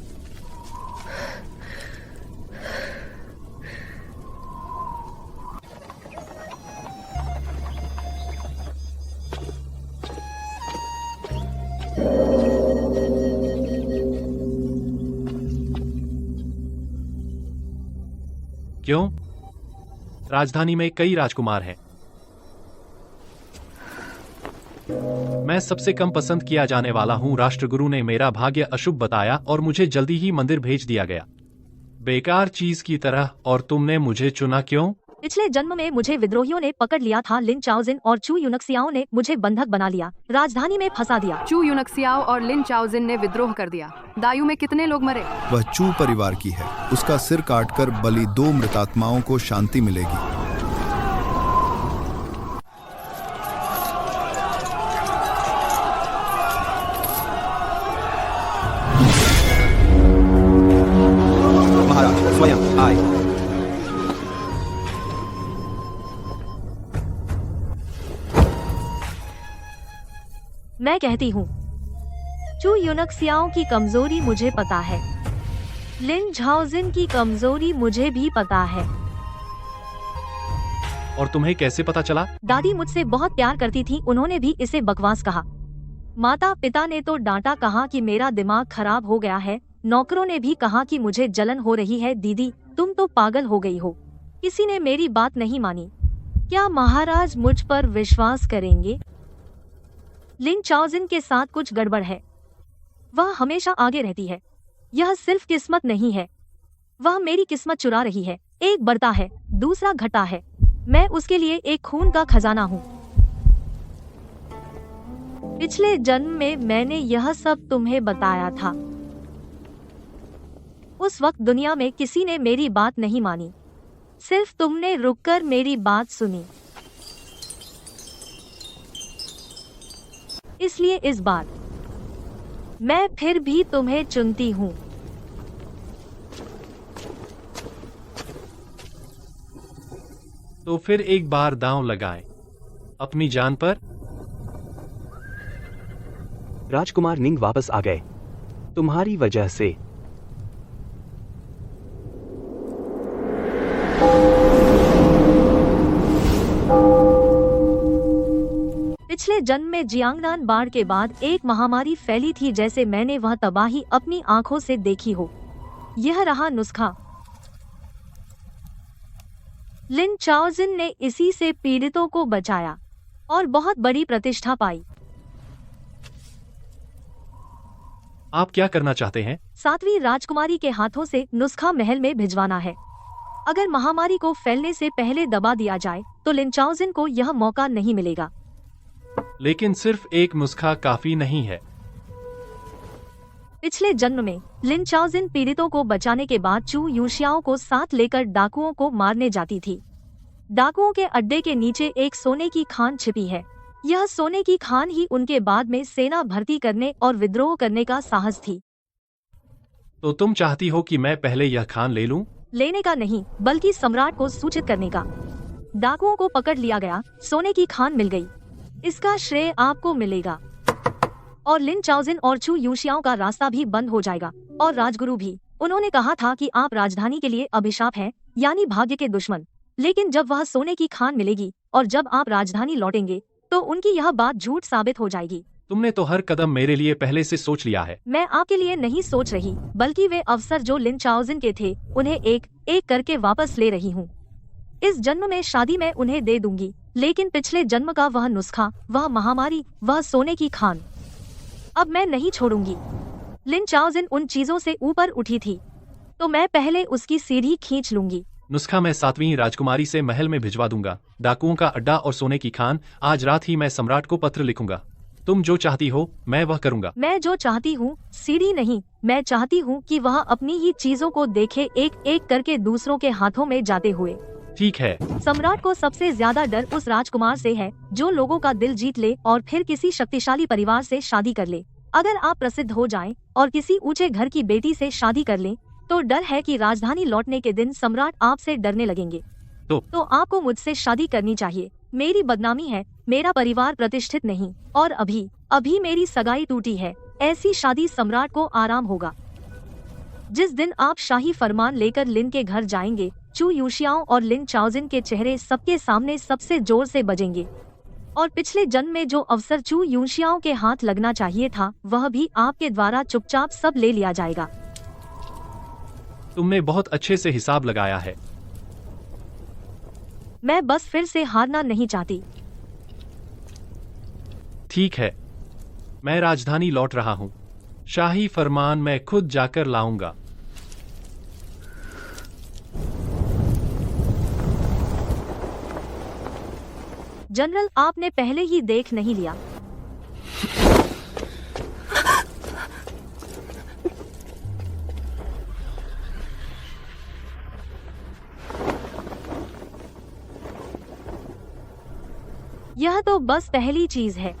क्यों? राजधानी में कई राजकुमार हैं। मैं सबसे कम पसंद किया जाने वाला हूँ। राष्ट्रगुरु ने मेरा भाग्य अशुभ बताया और मुझे जल्दी ही मंदिर भेज दिया गया, बेकार चीज की तरह। और तुमने मुझे चुना क्यों? पिछले जन्म में मुझे विद्रोहियों ने पकड़ लिया था। लिन चाओजिन और चू यूनक्सियाओ ने मुझे बंधक बना लिया, राजधानी में फंसा दिया। चू यूनक्सियाओ और लिन चाओजिन ने विद्रोह कर दिया। दायू में कितने लोग मरे? वह चू परिवार की है। उसका सिर काटकर बलि 2 मृतात्माओं को शांति मिलेगी। महाराज स्वयं आए। मैं कहती हूँ, चू यूनक्सियाओं की कमजोरी मुझे पता है, लिन झाओजिन की कमजोरी मुझे भी पता है। और तुम्हें कैसे पता चला? दादी मुझसे बहुत प्यार करती थी, उन्होंने भी इसे बकवास कहा। माता पिता ने तो डांटा, कहा कि मेरा दिमाग खराब हो गया है। नौकरों ने भी कहा कि मुझे जलन हो रही है। दीदी तुम तो पागल हो गई हो। किसी ने मेरी बात नहीं मानी। क्या महाराज मुझ पर विश्वास करेंगे? लिन चाओजिन के साथ कुछ गड़बड़ है। वह हमेशा आगे रहती है। यह सिर्फ किस्मत नहीं है, वह मेरी किस्मत चुरा रही है। एक बढ़ता है, दूसरा घटा है। मैं उसके लिए एक खून का खजाना हूँ। पिछले जन्म में मैंने यह सब तुम्हें बताया था। उस वक्त दुनिया में किसी ने मेरी बात नहीं मानी, सिर्फ तुमने रुककर मेरी बात सुनी। इसलिए इस बार मैं फिर भी तुम्हें चुनती हूँ। तो फिर एक बार दांव लगाएं अपनी जान पर। राजकुमार निंग वापस आ गए तुम्हारी वजह से। पिछले जन्म में जियांगनान बाढ़ के बाद एक महामारी फैली थी, जैसे मैंने वह तबाही अपनी आंखों से देखी हो। यह रहा नुस्खा। लिन चाओजिन ने इसी से पीड़ितों को बचाया और बहुत बड़ी प्रतिष्ठा पाई। आप क्या करना चाहते हैं? 7वीं राजकुमारी के हाथों से नुस्खा महल में भिजवाना है। अगर महामारी को फैलने से पहले दबा दिया जाए तो लिन चाओजिन को यह मौका नहीं मिलेगा। लेकिन सिर्फ एक नुस्खा काफी नहीं है। पिछले जन्म में लिन चाओजिन पीड़ितों को बचाने के बाद चू यूशियाओं को साथ लेकर डाकुओं को मारने जाती थी। डाकुओं के अड्डे के नीचे एक सोने की खान छिपी है। यह सोने की खान ही उनके बाद में सेना भर्ती करने और विद्रोह करने का साहस थी। तो तुम चाहती हो कि मैं पहले यह खान ले लूं? लेने का नहीं, बल्कि सम्राट को सूचित करने का। डाकुओं को पकड़ लिया गया, सोने की खान मिल गई, इसका श्रेय आपको मिलेगा। और लिन चाओजिन और चू यूशियाओं का रास्ता भी बंद हो जाएगा, और राजगुरु भी। उन्होंने कहा था कि आप राजधानी के लिए अभिशाप हैं, यानी भाग्य के दुश्मन। लेकिन जब वह सोने की खान मिलेगी और जब आप राजधानी लौटेंगे तो उनकी यह बात झूठ साबित हो जाएगी। तुमने तो हर कदम मेरे लिए पहले से सोच लिया है। मैं आपके लिए नहीं सोच रही, बल्कि वे अवसर जो लिन चाओजिन के थे उन्हें एक एक करके वापस ले रही हूँ। इस जन्म में शादी मैं उन्हें दे दूंगी, लेकिन पिछले जन्म का वह नुस्खा, वह महामारी, वह सोने की खान, अब मैं नहीं छोड़ूंगी। लिन चाओजिन उन चीजों से ऊपर उठी थी, तो मैं पहले उसकी सीढ़ी खींच लूंगी। नुस्खा मैं 7वीं राजकुमारी से महल में भिजवा दूंगा। डाकुओं का अड्डा और सोने की खान। आज रात ही मैं सम्राट को पत्र लिखूंगा। तुम जो चाहती हो मैं वह करूंगा। मैं जो चाहती हूँ सीढ़ी नहीं, मैं चाहती हूँ कि वह अपनी ही चीजों को देखे, एक एक करके दूसरों के हाथों में जाते हुए। ठीक है। सम्राट को सबसे ज्यादा डर उस राजकुमार से है जो लोगों का दिल जीत ले और फिर किसी शक्तिशाली परिवार से शादी कर ले। अगर आप प्रसिद्ध हो जाएं और किसी ऊंचे घर की बेटी से शादी कर लें, तो डर है कि राजधानी लौटने के दिन सम्राट आपसे डरने लगेंगे। तो आपको मुझसे शादी करनी चाहिए। मेरी बदनामी है, मेरा परिवार प्रतिष्ठित नहीं, और अभी मेरी सगाई टूटी है। ऐसी शादी सम्राट को आराम होगा। जिस दिन आप शाही फरमान लेकर लिन के घर जाएंगे, चू यूशियाओं और लिन चाओजिन के चेहरे सबके सामने सबसे जोर से बजेंगे, और पिछले जन्म में जो अवसर चू यूशियाओं के हाथ लगना चाहिए था, वह भी आपके द्वारा चुपचाप सब ले लिया जाएगा। तुमने बहुत अच्छे से हिसाब लगाया है। मैं बस फिर से हारना नहीं चाहती। ठीक है, मैं राजधानी लौट रहा हूँ। शाही फरमान मैं खुद जाकर लाऊंगा। जनरल, आपने पहले ही देख नहीं लिया। यह तो बस पहली चीज है।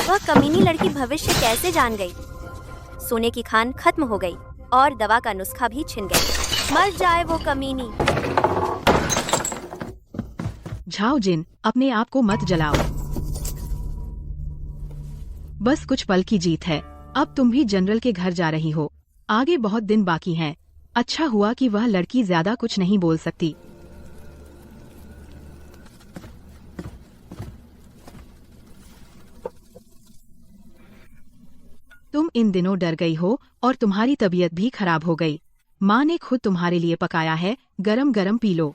वह कमीनी लड़की भविष्य कैसे जान गई? सोने की खान खत्म हो गई और दवा का नुस्खा भी छिन गया। मर जाए वो कमीनी। झाओ जिन, अपने आप को मत जलाओ। बस कुछ पल की जीत है। अब तुम भी जनरल के घर जा रही हो। आगे बहुत दिन बाकी हैं। अच्छा हुआ कि वह लड़की ज्यादा कुछ नहीं बोल सकती। तुम इन दिनों डर गई हो और तुम्हारी तबीयत भी खराब हो गई। माँ ने खुद तुम्हारे लिए पकाया है, गरम गरम पी लो।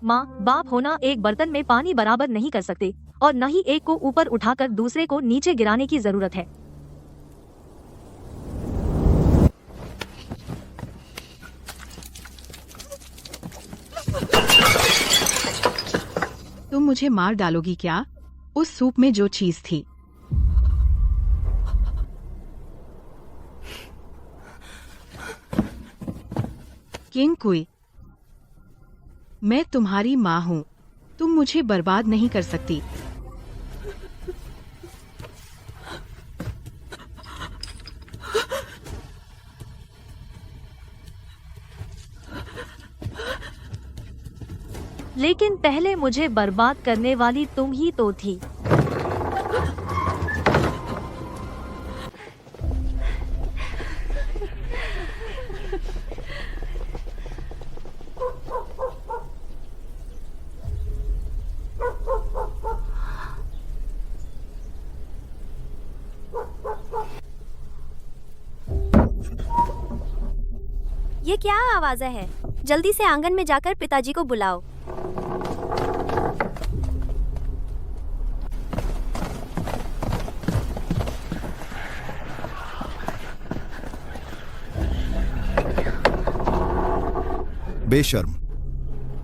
माँ, बाप होना एक बर्तन में पानी बराबर नहीं कर सकते और न ही एक को ऊपर उठाकर दूसरे को नीचे गिराने की जरूरत है। तुम मुझे मार डालोगी क्या? उस सूप में जो चीज थी। किंग कुई, मैं तुम्हारी माँ हूँ। तुम मुझे बर्बाद नहीं कर सकती। लेकिन पहले मुझे बर्बाद करने वाली तुम ही तो थी। ये क्या आवाज़ है? जल्दी से आंगन में जाकर पिताजी को बुलाओ। बेशर्म,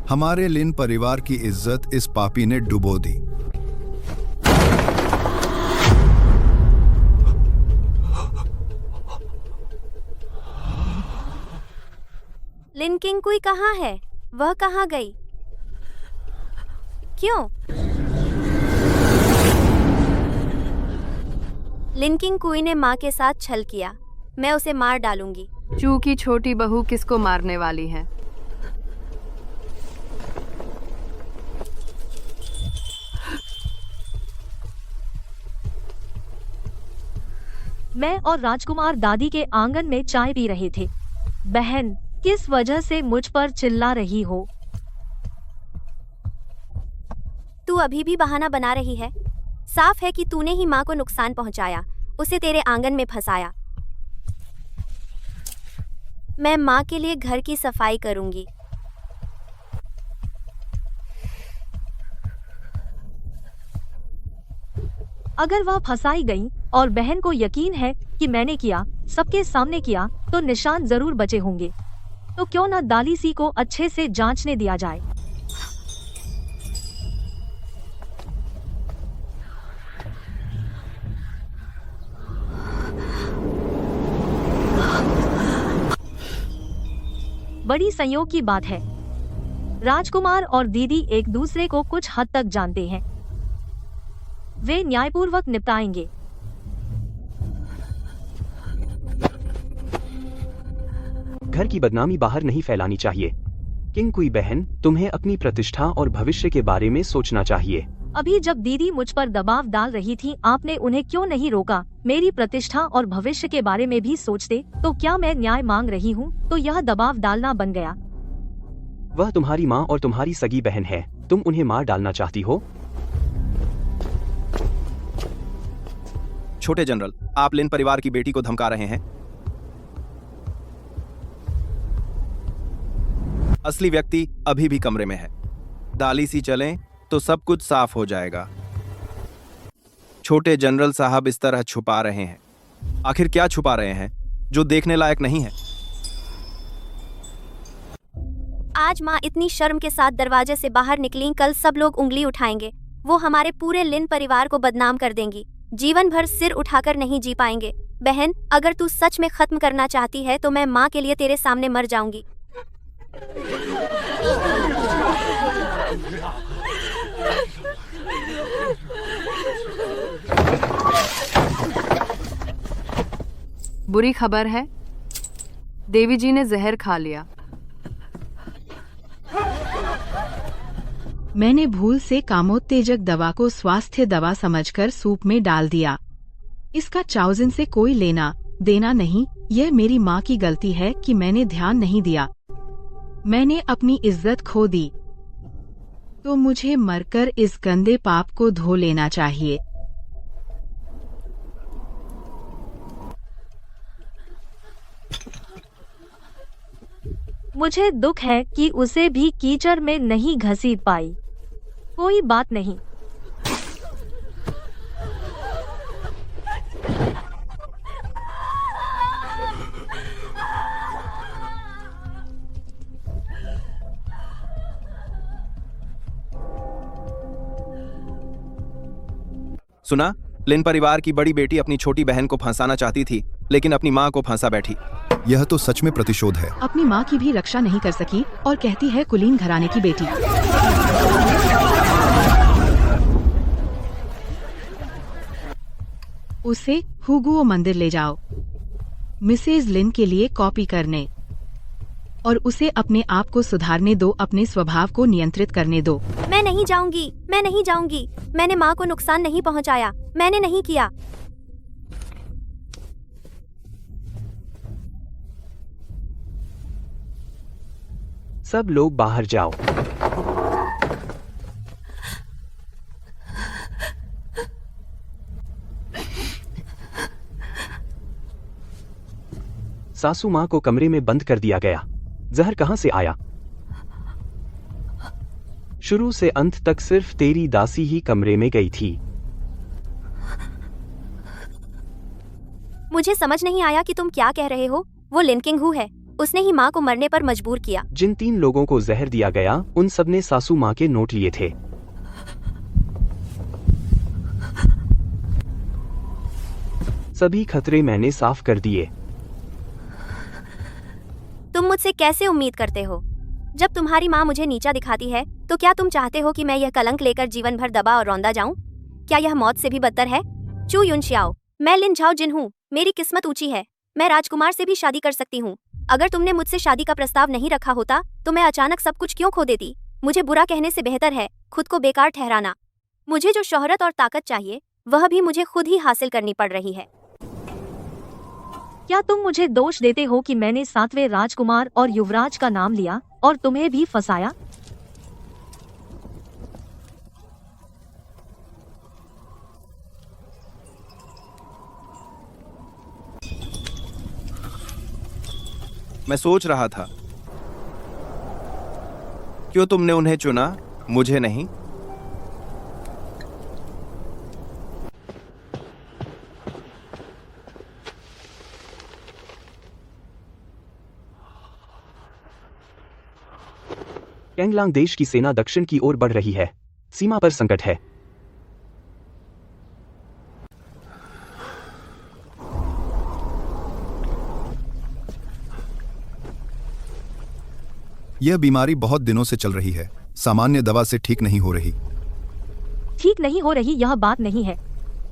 हमारे लिन परिवार की इज्जत इस पापी ने डुबो दी। लिन किंग कुई कहाँ है? वह कहाँ गई? क्यों? लिन किंग कुई ने माँ के साथ छल किया। मैं उसे मार डालूंगी। चू की छोटी बहू किसको मारने वाली है? मैं और राजकुमार दादी के आंगन में चाय पी रहे थे। बहन, किस वजह से मुझ पर चिल्ला रही हो? तू अभी भी बहाना बना रही है। साफ है कि तूने ही माँ को नुकसान पहुंचाया, उसे तेरे आंगन में फंसाया। मैं माँ के लिए घर की सफाई करूंगी। अगर वह फंसाई गई और बहन को यकीन है कि मैंने किया, सबके सामने किया, तो निशान जरूर बचे होंगे। तो क्यों न दालीसी को अच्छे से जांचने दिया जाए। बड़ी संयोग की बात है, राजकुमार और दीदी एक दूसरे को कुछ हद तक जानते हैं। वे न्यायपूर्वक निपटाएंगे। घर की बदनामी बाहर नहीं फैलानी चाहिए। किंग कुई बहन, तुम्हें अपनी प्रतिष्ठा और भविष्य के बारे में सोचना चाहिए। अभी जब दीदी मुझ पर दबाव डाल रही थी, आपने उन्हें क्यों नहीं रोका? मेरी प्रतिष्ठा और भविष्य के बारे में भी सोचते। तो क्या मैं न्याय मांग रही हूँ तो यह दबाव डालना बन गया? वह तुम्हारी माँ और तुम्हारी सगी बहन है। तुम उन्हें मार डालना चाहती हो? छोटे जनरल, आप लिन परिवार की बेटी को धमका रहे हैं। असली व्यक्ति अभी भी कमरे में है। दालीसी चलें तो सब कुछ साफ हो जाएगा। छोटे जनरल साहब इस तरह छुपा रहे हैं। आखिर क्या छुपा रहे हैं जो देखने लायक नहीं है? आज माँ इतनी शर्म के साथ दरवाजे से बाहर निकली, कल सब लोग उंगली उठाएंगे। वो हमारे पूरे लिन परिवार को बदनाम कर देंगी। जीवन भर सिर उठाकर नहीं जी पाएंगे। बहन, अगर तू सच में खत्म करना चाहती है तो मैं माँ के लिए तेरे सामने मर जाऊंगी। बुरी खबर है, देवी जी ने जहर खा लिया। मैंने भूल से कामोत्तेजक दवा को स्वास्थ्य दवा समझकर सूप में डाल दिया। इसका चाउजिन से कोई लेना देना नहीं, यह मेरी माँ की गलती है कि मैंने ध्यान नहीं दिया। मैंने अपनी इज्जत खो दी, तो मुझे मरकर इस गंदे पाप को धो लेना चाहिए। मुझे दुख है कि उसे भी कीचड़ में नहीं घसीट पाई। कोई बात नहीं। सुना, लिन परिवार की बड़ी बेटी अपनी छोटी बहन को फंसाना चाहती थी, लेकिन अपनी माँ को फंसा बैठी। यह तो सच में प्रतिशोध है। अपनी माँ की भी रक्षा नहीं कर सकी और कहती है कुलीन घराने की बेटी। उसे हुगुओ मंदिर ले जाओ, मिसेज लिन के लिए कॉपी करने, और उसे अपने आप को सुधारने दो, अपने स्वभाव को नियंत्रित करने दो। मैं नहीं जाऊंगी, मैं नहीं जाऊंगी। मैंने माँ को नुकसान नहीं पहुँचाया, मैंने नहीं किया। सब लोग बाहर जाओ। सासू माँ को कमरे में बंद कर दिया गया। जहर कहाँ से आया? शुरू से अंत तक सिर्फ तेरी दासी ही कमरे में गई थी। मुझे समझ नहीं आया कि तुम क्या कह रहे हो। वो लिन किंग हु है, उसने ही माँ को मरने पर मजबूर किया। जिन 3 लोगों को जहर दिया गया उन सब ने सासू माँ के नोट लिए थे। सभी खतरे मैंने साफ कर दिए। तुम मुझसे कैसे उम्मीद करते हो? जब तुम्हारी माँ मुझे नीचा दिखाती है तो क्या तुम चाहते हो कि मैं यह कलंक लेकर जीवन भर दबा और रौंदा जाऊं? क्या यह मौत से भी बदतर है? चू युनशियाओ, मैं लिन झाओ जिन हूँ। मेरी किस्मत ऊंची है, मैं राजकुमार से भी शादी कर सकती हूँ। अगर तुमने मुझसे शादी का प्रस्ताव नहीं रखा होता तो मैं अचानक सब कुछ क्यों खो देती? मुझे बुरा कहने से बेहतर है खुद को बेकार ठहराना। मुझे जो शोहरत और ताकत चाहिए वह भी मुझे खुद ही हासिल करनी पड़ रही है। क्या तुम मुझे दोष देते हो कि मैंने 7वें राजकुमार और युवराज का नाम लिया और तुम्हें भी फंसाया? मैं सोच रहा था, क्यों तुमने उन्हें चुना, मुझे नहीं? कैंगलांग देश की सेना दक्षिण की ओर बढ़ रही है। सीमा पर संकट है। यह बीमारी बहुत दिनों से चल रही है, सामान्य दवा से ठीक नहीं हो रही। ठीक नहीं हो रही यह बात नहीं है,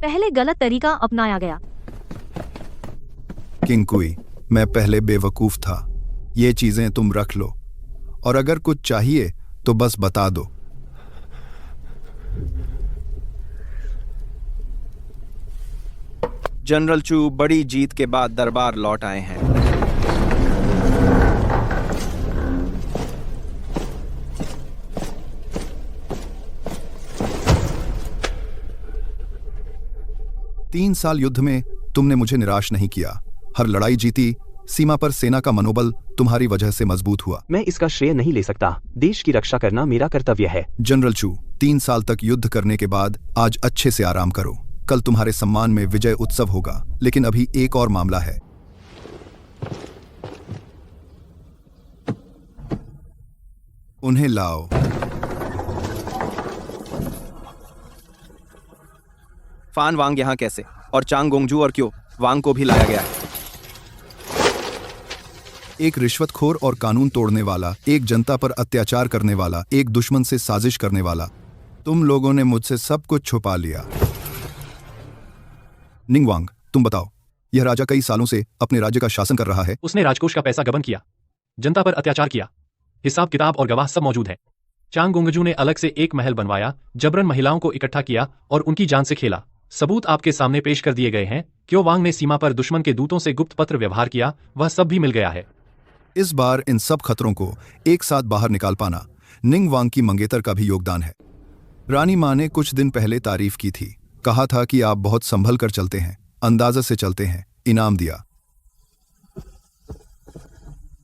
पहले गलत तरीका अपनाया गया। किंग कुई, मैं पहले बेवकूफ था। ये चीजें तुम रख लो, और अगर कुछ चाहिए तो बस बता दो। जनरल चू बड़ी जीत के बाद दरबार लौट आए हैं। तीन साल युद्ध में तुमने मुझे निराश नहीं किया, हर लड़ाई जीती। सीमा पर सेना का मनोबल तुम्हारी वजह से मजबूत हुआ। मैं इसका श्रेय नहीं ले सकता। देश की रक्षा करना मेरा कर्तव्य है। जनरल चू, 3 साल तक युद्ध करने के बाद आज अच्छे से आराम करो। कल तुम्हारे सम्मान में विजय उत्सव होगा, लेकिन अभी एक और मामला है। उन्हें लाओ। फान वांग यहाँ कैसे? और चांग गोंगजू और क्यों वांग को भी लाया गया है? एक रिश्वतखोर और कानून तोड़ने वाला, एक जनता पर अत्याचार करने वाला, एक दुश्मन से साजिश करने वाला। तुम लोगों ने मुझसे सब कुछ छुपा लिया। निंगवांग, तुम बताओ, यह राजा कई सालों से अपने राज्य का शासन कर रहा है। उसने राजकोष का पैसा गबन किया, जनता पर अत्याचार किया। हिसाब किताब और गवाह सब मौजूद है। चांगुंगजू ने अलग से एक महल बनवाया, जबरन महिलाओं को इकट्ठा किया और उनकी जान से खेला। सबूत आपके सामने पेश कर दिए गए हैं। क्यों वांग ने सीमा पर दुश्मन के दूतों से गुप्त पत्र व्यवहार किया, वह सब भी मिल गया है। इस बार इन सब खतरों को एक साथ बाहर निकाल पाना निंग वांग की मंगेतर का भी योगदान है। रानी मां ने कुछ दिन पहले तारीफ की थी, कहा था कि आप बहुत संभल कर चलते हैं, अंदाजा से चलते हैं, इनाम दिया।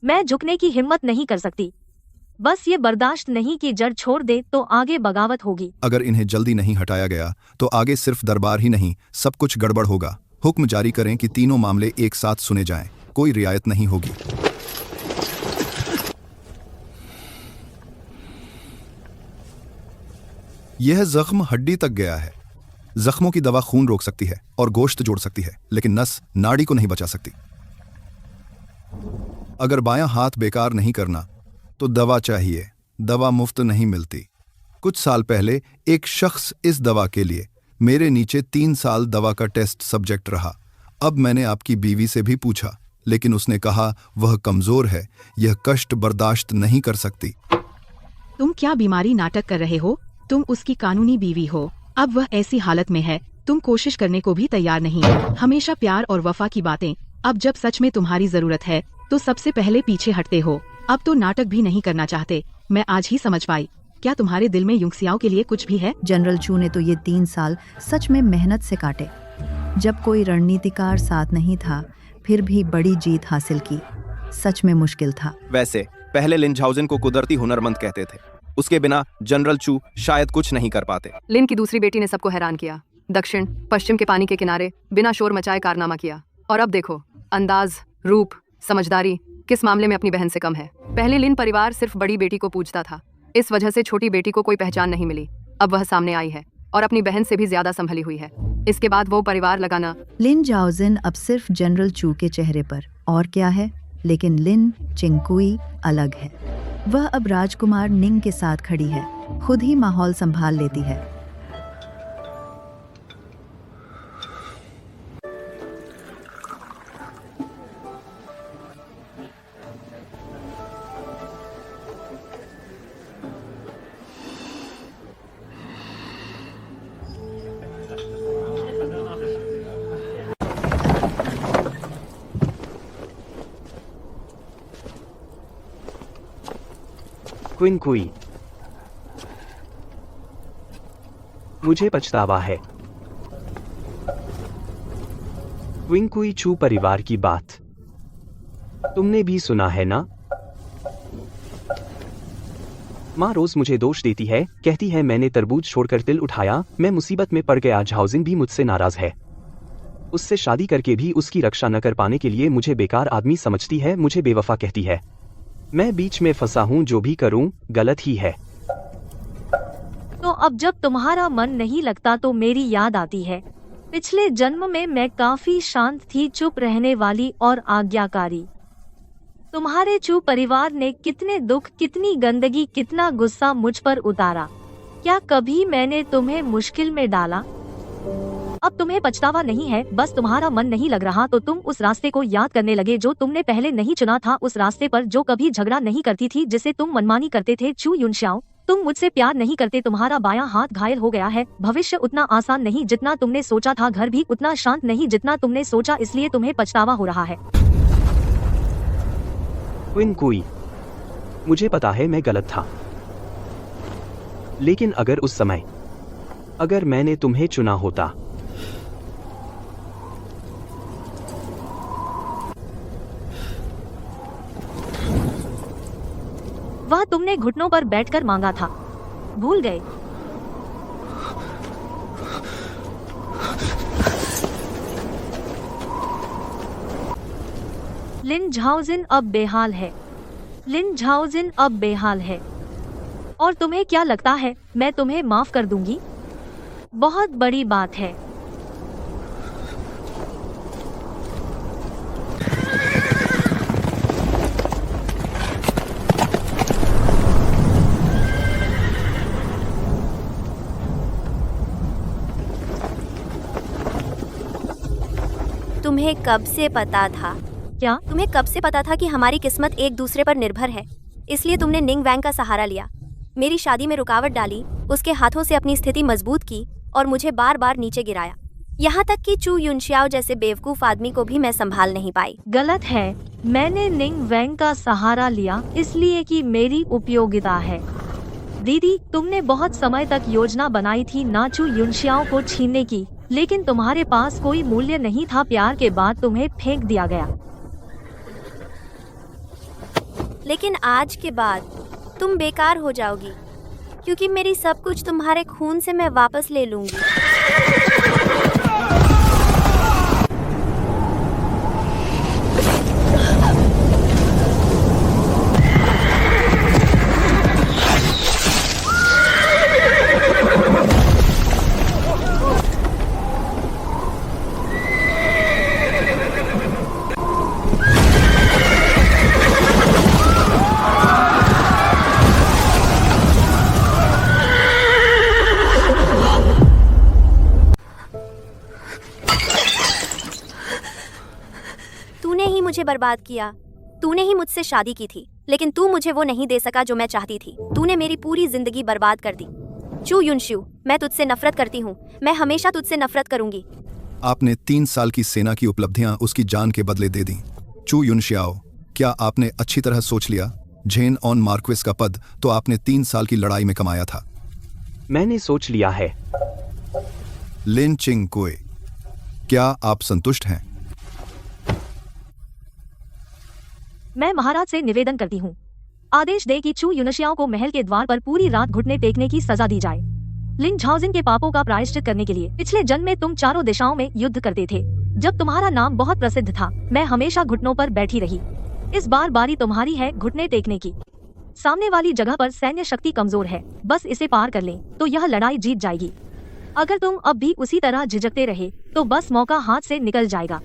मैं झुकने की हिम्मत नहीं कर सकती। बस ये बर्दाश्त नहीं कि जड़ छोड़ दे तो आगे बगावत होगी। अगर इन्हें जल्दी नहीं हटाया गया तो आगे सिर्फ दरबार ही नहीं, सब कुछ गड़बड़ होगा। हुक्म जारी करें कि तीनों मामले एक साथ सुने जाएं, कोई रियायत नहीं होगी। यह जख्म हड्डी तक गया है। जख्मों की दवा खून रोक सकती है और गोश्त जोड़ सकती है, लेकिन नस नाड़ी को नहीं बचा सकती। अगर बायां हाथ बेकार नहीं करना तो दवा चाहिए। दवा मुफ्त नहीं मिलती। कुछ साल पहले एक शख्स इस दवा के लिए मेरे नीचे 3 साल दवा का टेस्ट सब्जेक्ट रहा। अब मैंने आपकी बीवी से भी पूछा, लेकिन उसने कहा वह कमजोर है, यह कष्ट बर्दाश्त नहीं कर सकती। तुम क्या बीमारी नाटक कर रहे हो? तुम उसकी कानूनी बीवी हो। अब वह ऐसी हालत में है, तुम कोशिश करने को भी तैयार नहीं। हमेशा प्यार और वफा की बातें, अब जब सच में तुम्हारी जरूरत है तो सबसे पहले पीछे हटते हो। अब तो नाटक भी नहीं करना चाहते। मैं आज ही समझ पाई। क्या तुम्हारे दिल में युंगसियाओ के लिए कुछ भी है? जनरल चू ने तो ये 3 साल सच में मेहनत से काटे। जब कोई रणनीतिकार साथ नहीं था, फिर भी बड़ी जीत हासिल की। सच में मुश्किल था। वैसे पहले लिन झाओजिन को कुदरती हुनरमंद कहते थे। उसके बिना जनरल चू शायद कुछ नहीं कर पाते। लिन की दूसरी बेटी ने सबको हैरान किया। दक्षिण पश्चिम के पानी के किनारे बिना शोर मचाए कारनामा किया। और अब देखो, अंदाज, रूप, समझदारी किस मामले में अपनी बहन से कम है। पहले लिन परिवार सिर्फ बड़ी बेटी को पूजता था, इस वजह से छोटी बेटी को कोई पहचान नहीं मिली। अब वह सामने आई है और अपनी बहन से भी ज्यादा संभली हुई है। इसके बाद वो परिवार लगाना। लिन झाओजिन अब सिर्फ जनरल चू के चेहरे पर और क्या है, लेकिन लिन चिंगकुई अलग है। वह अब राजकुमार निंग के साथ खड़ी है, खुद ही माहौल संभाल लेती है। क्विंकुई, मुझे पछतावा है। क्विंकुई चू परिवार की बात तुमने भी सुना है ना? माँ रोज मुझे दोष देती है, कहती है मैंने तरबूज छोड़कर तिल उठाया, मैं मुसीबत में पड़ गया। झाओजिन भी मुझसे नाराज है। उससे शादी करके भी उसकी रक्षा न कर पाने के लिए मुझे बेकार आदमी समझती है, मुझे बेवफा कहती है। मैं बीच में फंसा हूँ, जो भी करूँ गलत ही है। तो अब जब तुम्हारा मन नहीं लगता तो मेरी याद आती है। पिछले जन्म में मैं काफी शांत थी, चुप रहने वाली और आज्ञाकारी। तुम्हारे चू परिवार ने कितने दुख, कितनी गंदगी, कितना गुस्सा मुझ पर उतारा। क्या कभी मैंने तुम्हें मुश्किल में डाला? अब तुम्हें पछतावा नहीं है, बस तुम्हारा मन नहीं लग रहा तो तुम उस रास्ते को याद करने लगे जो तुमने पहले नहीं चुना था, उस रास्ते पर जो कभी झगड़ा नहीं करती थी, जिसे तुम मनमानी करते थे। चू युनशाओ, तुम मुझसे प्यार नहीं करते, तुम्हारा बायां हाथ घायल हो गया है। भविष्य उतना आसान नहीं जितना तुमने सोचा था, घर भी उतना शांत नहीं जितना तुमने सोचा, इसलिए तुम्हें पछतावा हो रहा है। क्विंकुई, मुझे पता है मैं गलत था, लेकिन अगर उस समय अगर मैंने तुम्हें चुना होता वह तुमने घुटनों पर बैठकर मांगा था, भूल गए? लिन झाओजिन अब बेहाल है। लिन झाओजिन अब बेहाल है। और तुम्हें क्या लगता है मैं तुम्हें माफ कर दूंगी? बहुत बड़ी बात है। तुम्हें कब से पता था? क्या? तुम्हें कब से पता था कि हमारी किस्मत एक दूसरे पर निर्भर है? इसलिए तुमने निंग वैंग का सहारा लिया, मेरी शादी में रुकावट डाली, उसके हाथों से अपनी स्थिति मजबूत की और मुझे बार बार नीचे गिराया। यहाँ तक कि चू युनशियाओ जैसे बेवकूफ आदमी को भी मैं संभाल नहीं पाई। गलत है। मैंने निंग वैंग का सहारा लिया इसलिए कि मेरी उपयोगिता है। दीदी, तुमने बहुत समय तक योजना बनाई थी ना चू युनशियाओ को छीनने की, लेकिन तुम्हारे पास कोई मूल्य नहीं था। प्यार के बाद तुम्हें फेंक दिया गया। लेकिन आज के बाद तुम बेकार हो जाओगी, क्योंकि मेरी सब कुछ तुम्हारे खून से मैं वापस ले लूंगी। तूने ही मुझे बर्बाद किया। तूने ही मुझसे शादी की थी, लेकिन तू मुझे वो नहीं दे सका जो मैं चाहती थी। तूने मेरी पूरी जिंदगी बर्बाद कर दी। चू युनशियू, मैं तुझसे नफरत करती हूँ। मैं हमेशा तुझसे नफरत करूंगी। आपने 3 साल की सेना की उपलब्धियां उसकी जान के बदले दे दी। चू युनशियाओ, क्या आपने अच्छी तरह सोच लिया? झेन ऑन मार्क्विस का पद तो आपने 3 साल की लड़ाई में कमाया था। मैंने सोच लिया है। लिन चिंग कुए, क्या आप संतुष्ट हैं? मैं महाराज से निवेदन करती हूँ, आदेश दे कि चू युनशियाओ को महल के द्वार पर पूरी रात घुटने टेकने की सजा दी जाए। लिन झाओजिन के पापों का प्रायश्चित करने के लिए पिछले जन्म में तुम चारों दिशाओं में युद्ध करते थे। जब तुम्हारा नाम बहुत प्रसिद्ध था, मैं हमेशा घुटनों पर बैठी रही। इस बार बारी तुम्हारी है घुटने टेकने की। सामने वाली जगह पर सैन्य शक्ति कमजोर है, बस इसे पार कर लें तो यह लड़ाई जीत जाएगी। अगर तुम अब भी उसी तरह झिझकते रहे तो बस मौका हाथ से निकल जाएगा।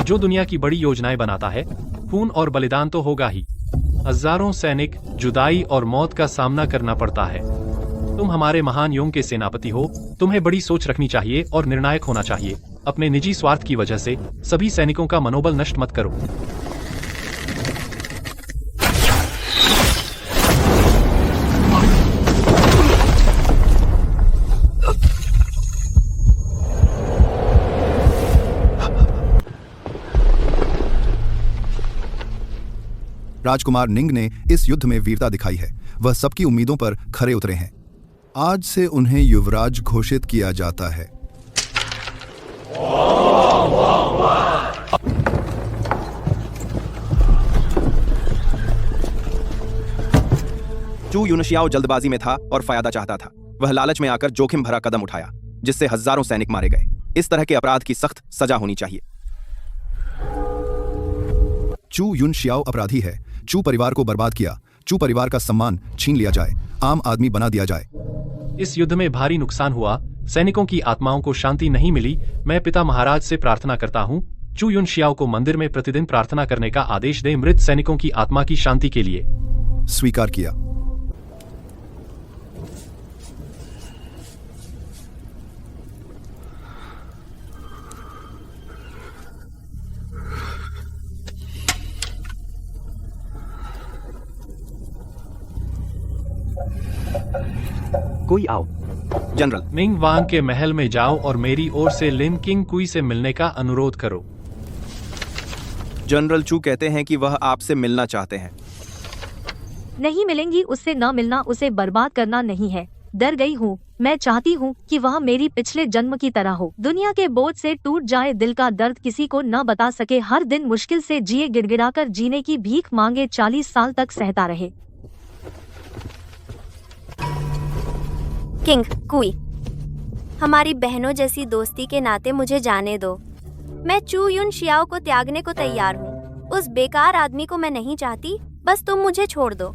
जो दुनिया की बड़ी योजनाएं बनाता है, खून और बलिदान तो होगा ही। हजारों सैनिक, जुदाई और मौत का सामना करना पड़ता है। तुम हमारे महान योंग के सेनापति हो, तुम्हें बड़ी सोच रखनी चाहिए और निर्णायक होना चाहिए। अपने निजी स्वार्थ की वजह से सभी सैनिकों का मनोबल नष्ट मत करो। राजकुमार निंग ने इस युद्ध में वीरता दिखाई है। वह सबकी उम्मीदों पर खरे उतरे हैं। आज से उन्हें युवराज घोषित किया जाता है। चू युनशियाओ जल्दबाजी में था और फायदा चाहता था। वह लालच में आकर जोखिम भरा कदम उठाया, जिससे हजारों सैनिक मारे गए। इस तरह के अपराध की सख्त सजा होनी चाहिए। चू युनशियाओ अपराधी है। चू परिवार को बर्बाद किया। चू परिवार का सम्मान छीन लिया जाए, आम आदमी बना दिया जाए। इस युद्ध में भारी नुकसान हुआ, सैनिकों की आत्माओं को शांति नहीं मिली। मैं पिता महाराज से प्रार्थना करता हूँ, चू युनशियाओ को मंदिर में प्रतिदिन प्रार्थना करने का आदेश दें, मृत सैनिकों की आत्मा की शांति के लिए। स्वीकार किया। कोई आओ। जनरल, मिंग वांग के महल में जाओ और मेरी ओर से लिन किंग कुई से मिलने का अनुरोध करो। जनरल चू कहते हैं कि वह आपसे मिलना चाहते हैं। नहीं मिलेंगी। उससे न मिलना उसे बर्बाद करना नहीं है। डर गई हूँ। मैं चाहती हूँ कि वह मेरी पिछले जन्म की तरह हो। दुनिया के बोझ से टूट जाए, दिल का दर्द किसी को न बता सके, हर दिन मुश्किल से जिए, गिड़गिड़ाकर जीने की भीख मांगे, 40 साल तक सहता रहे। किंग कुई, हमारी बहनों जैसी दोस्ती के नाते मुझे जाने दो। मैं चू युनशियाओ को त्यागने को तैयार हूँ। उस बेकार आदमी को मैं नहीं चाहती, बस तुम मुझे छोड़ दो।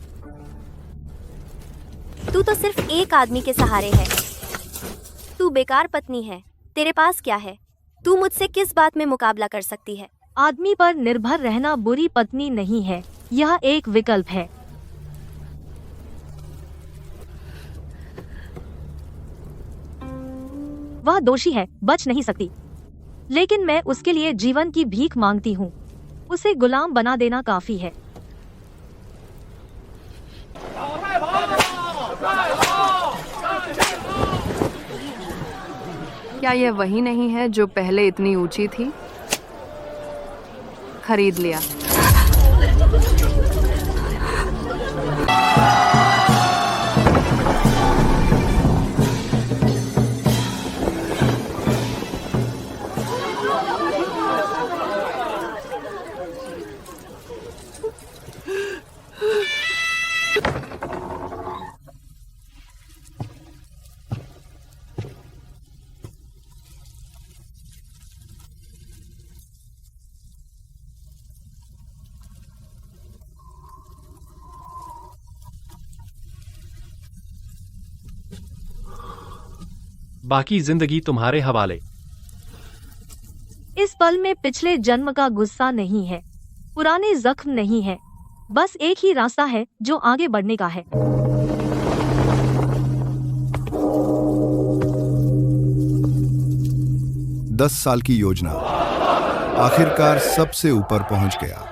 तू तो सिर्फ एक आदमी के सहारे है। तू बेकार पत्नी है। तेरे पास क्या है? तू मुझसे किस बात में मुकाबला कर सकती है? आदमी पर निर्भर रहना बुरी पत्नी नहीं है, यह एक विकल्प है। वह दोषी है, बच नहीं सकती, लेकिन मैं उसके लिए जीवन की भीख मांगती हूँ। उसे गुलाम बना देना काफी है। क्या यह वही नहीं है जो पहले इतनी ऊंची थी? खरीद लिया। बाकी जिंदगी तुम्हारे हवाले। इस पल में पिछले जन्म का गुस्सा नहीं है, पुराने जख्म नहीं है, बस एक ही रास्ता है जो आगे बढ़ने का है। 10 साल की योजना आखिरकार सबसे ऊपर पहुंच गया।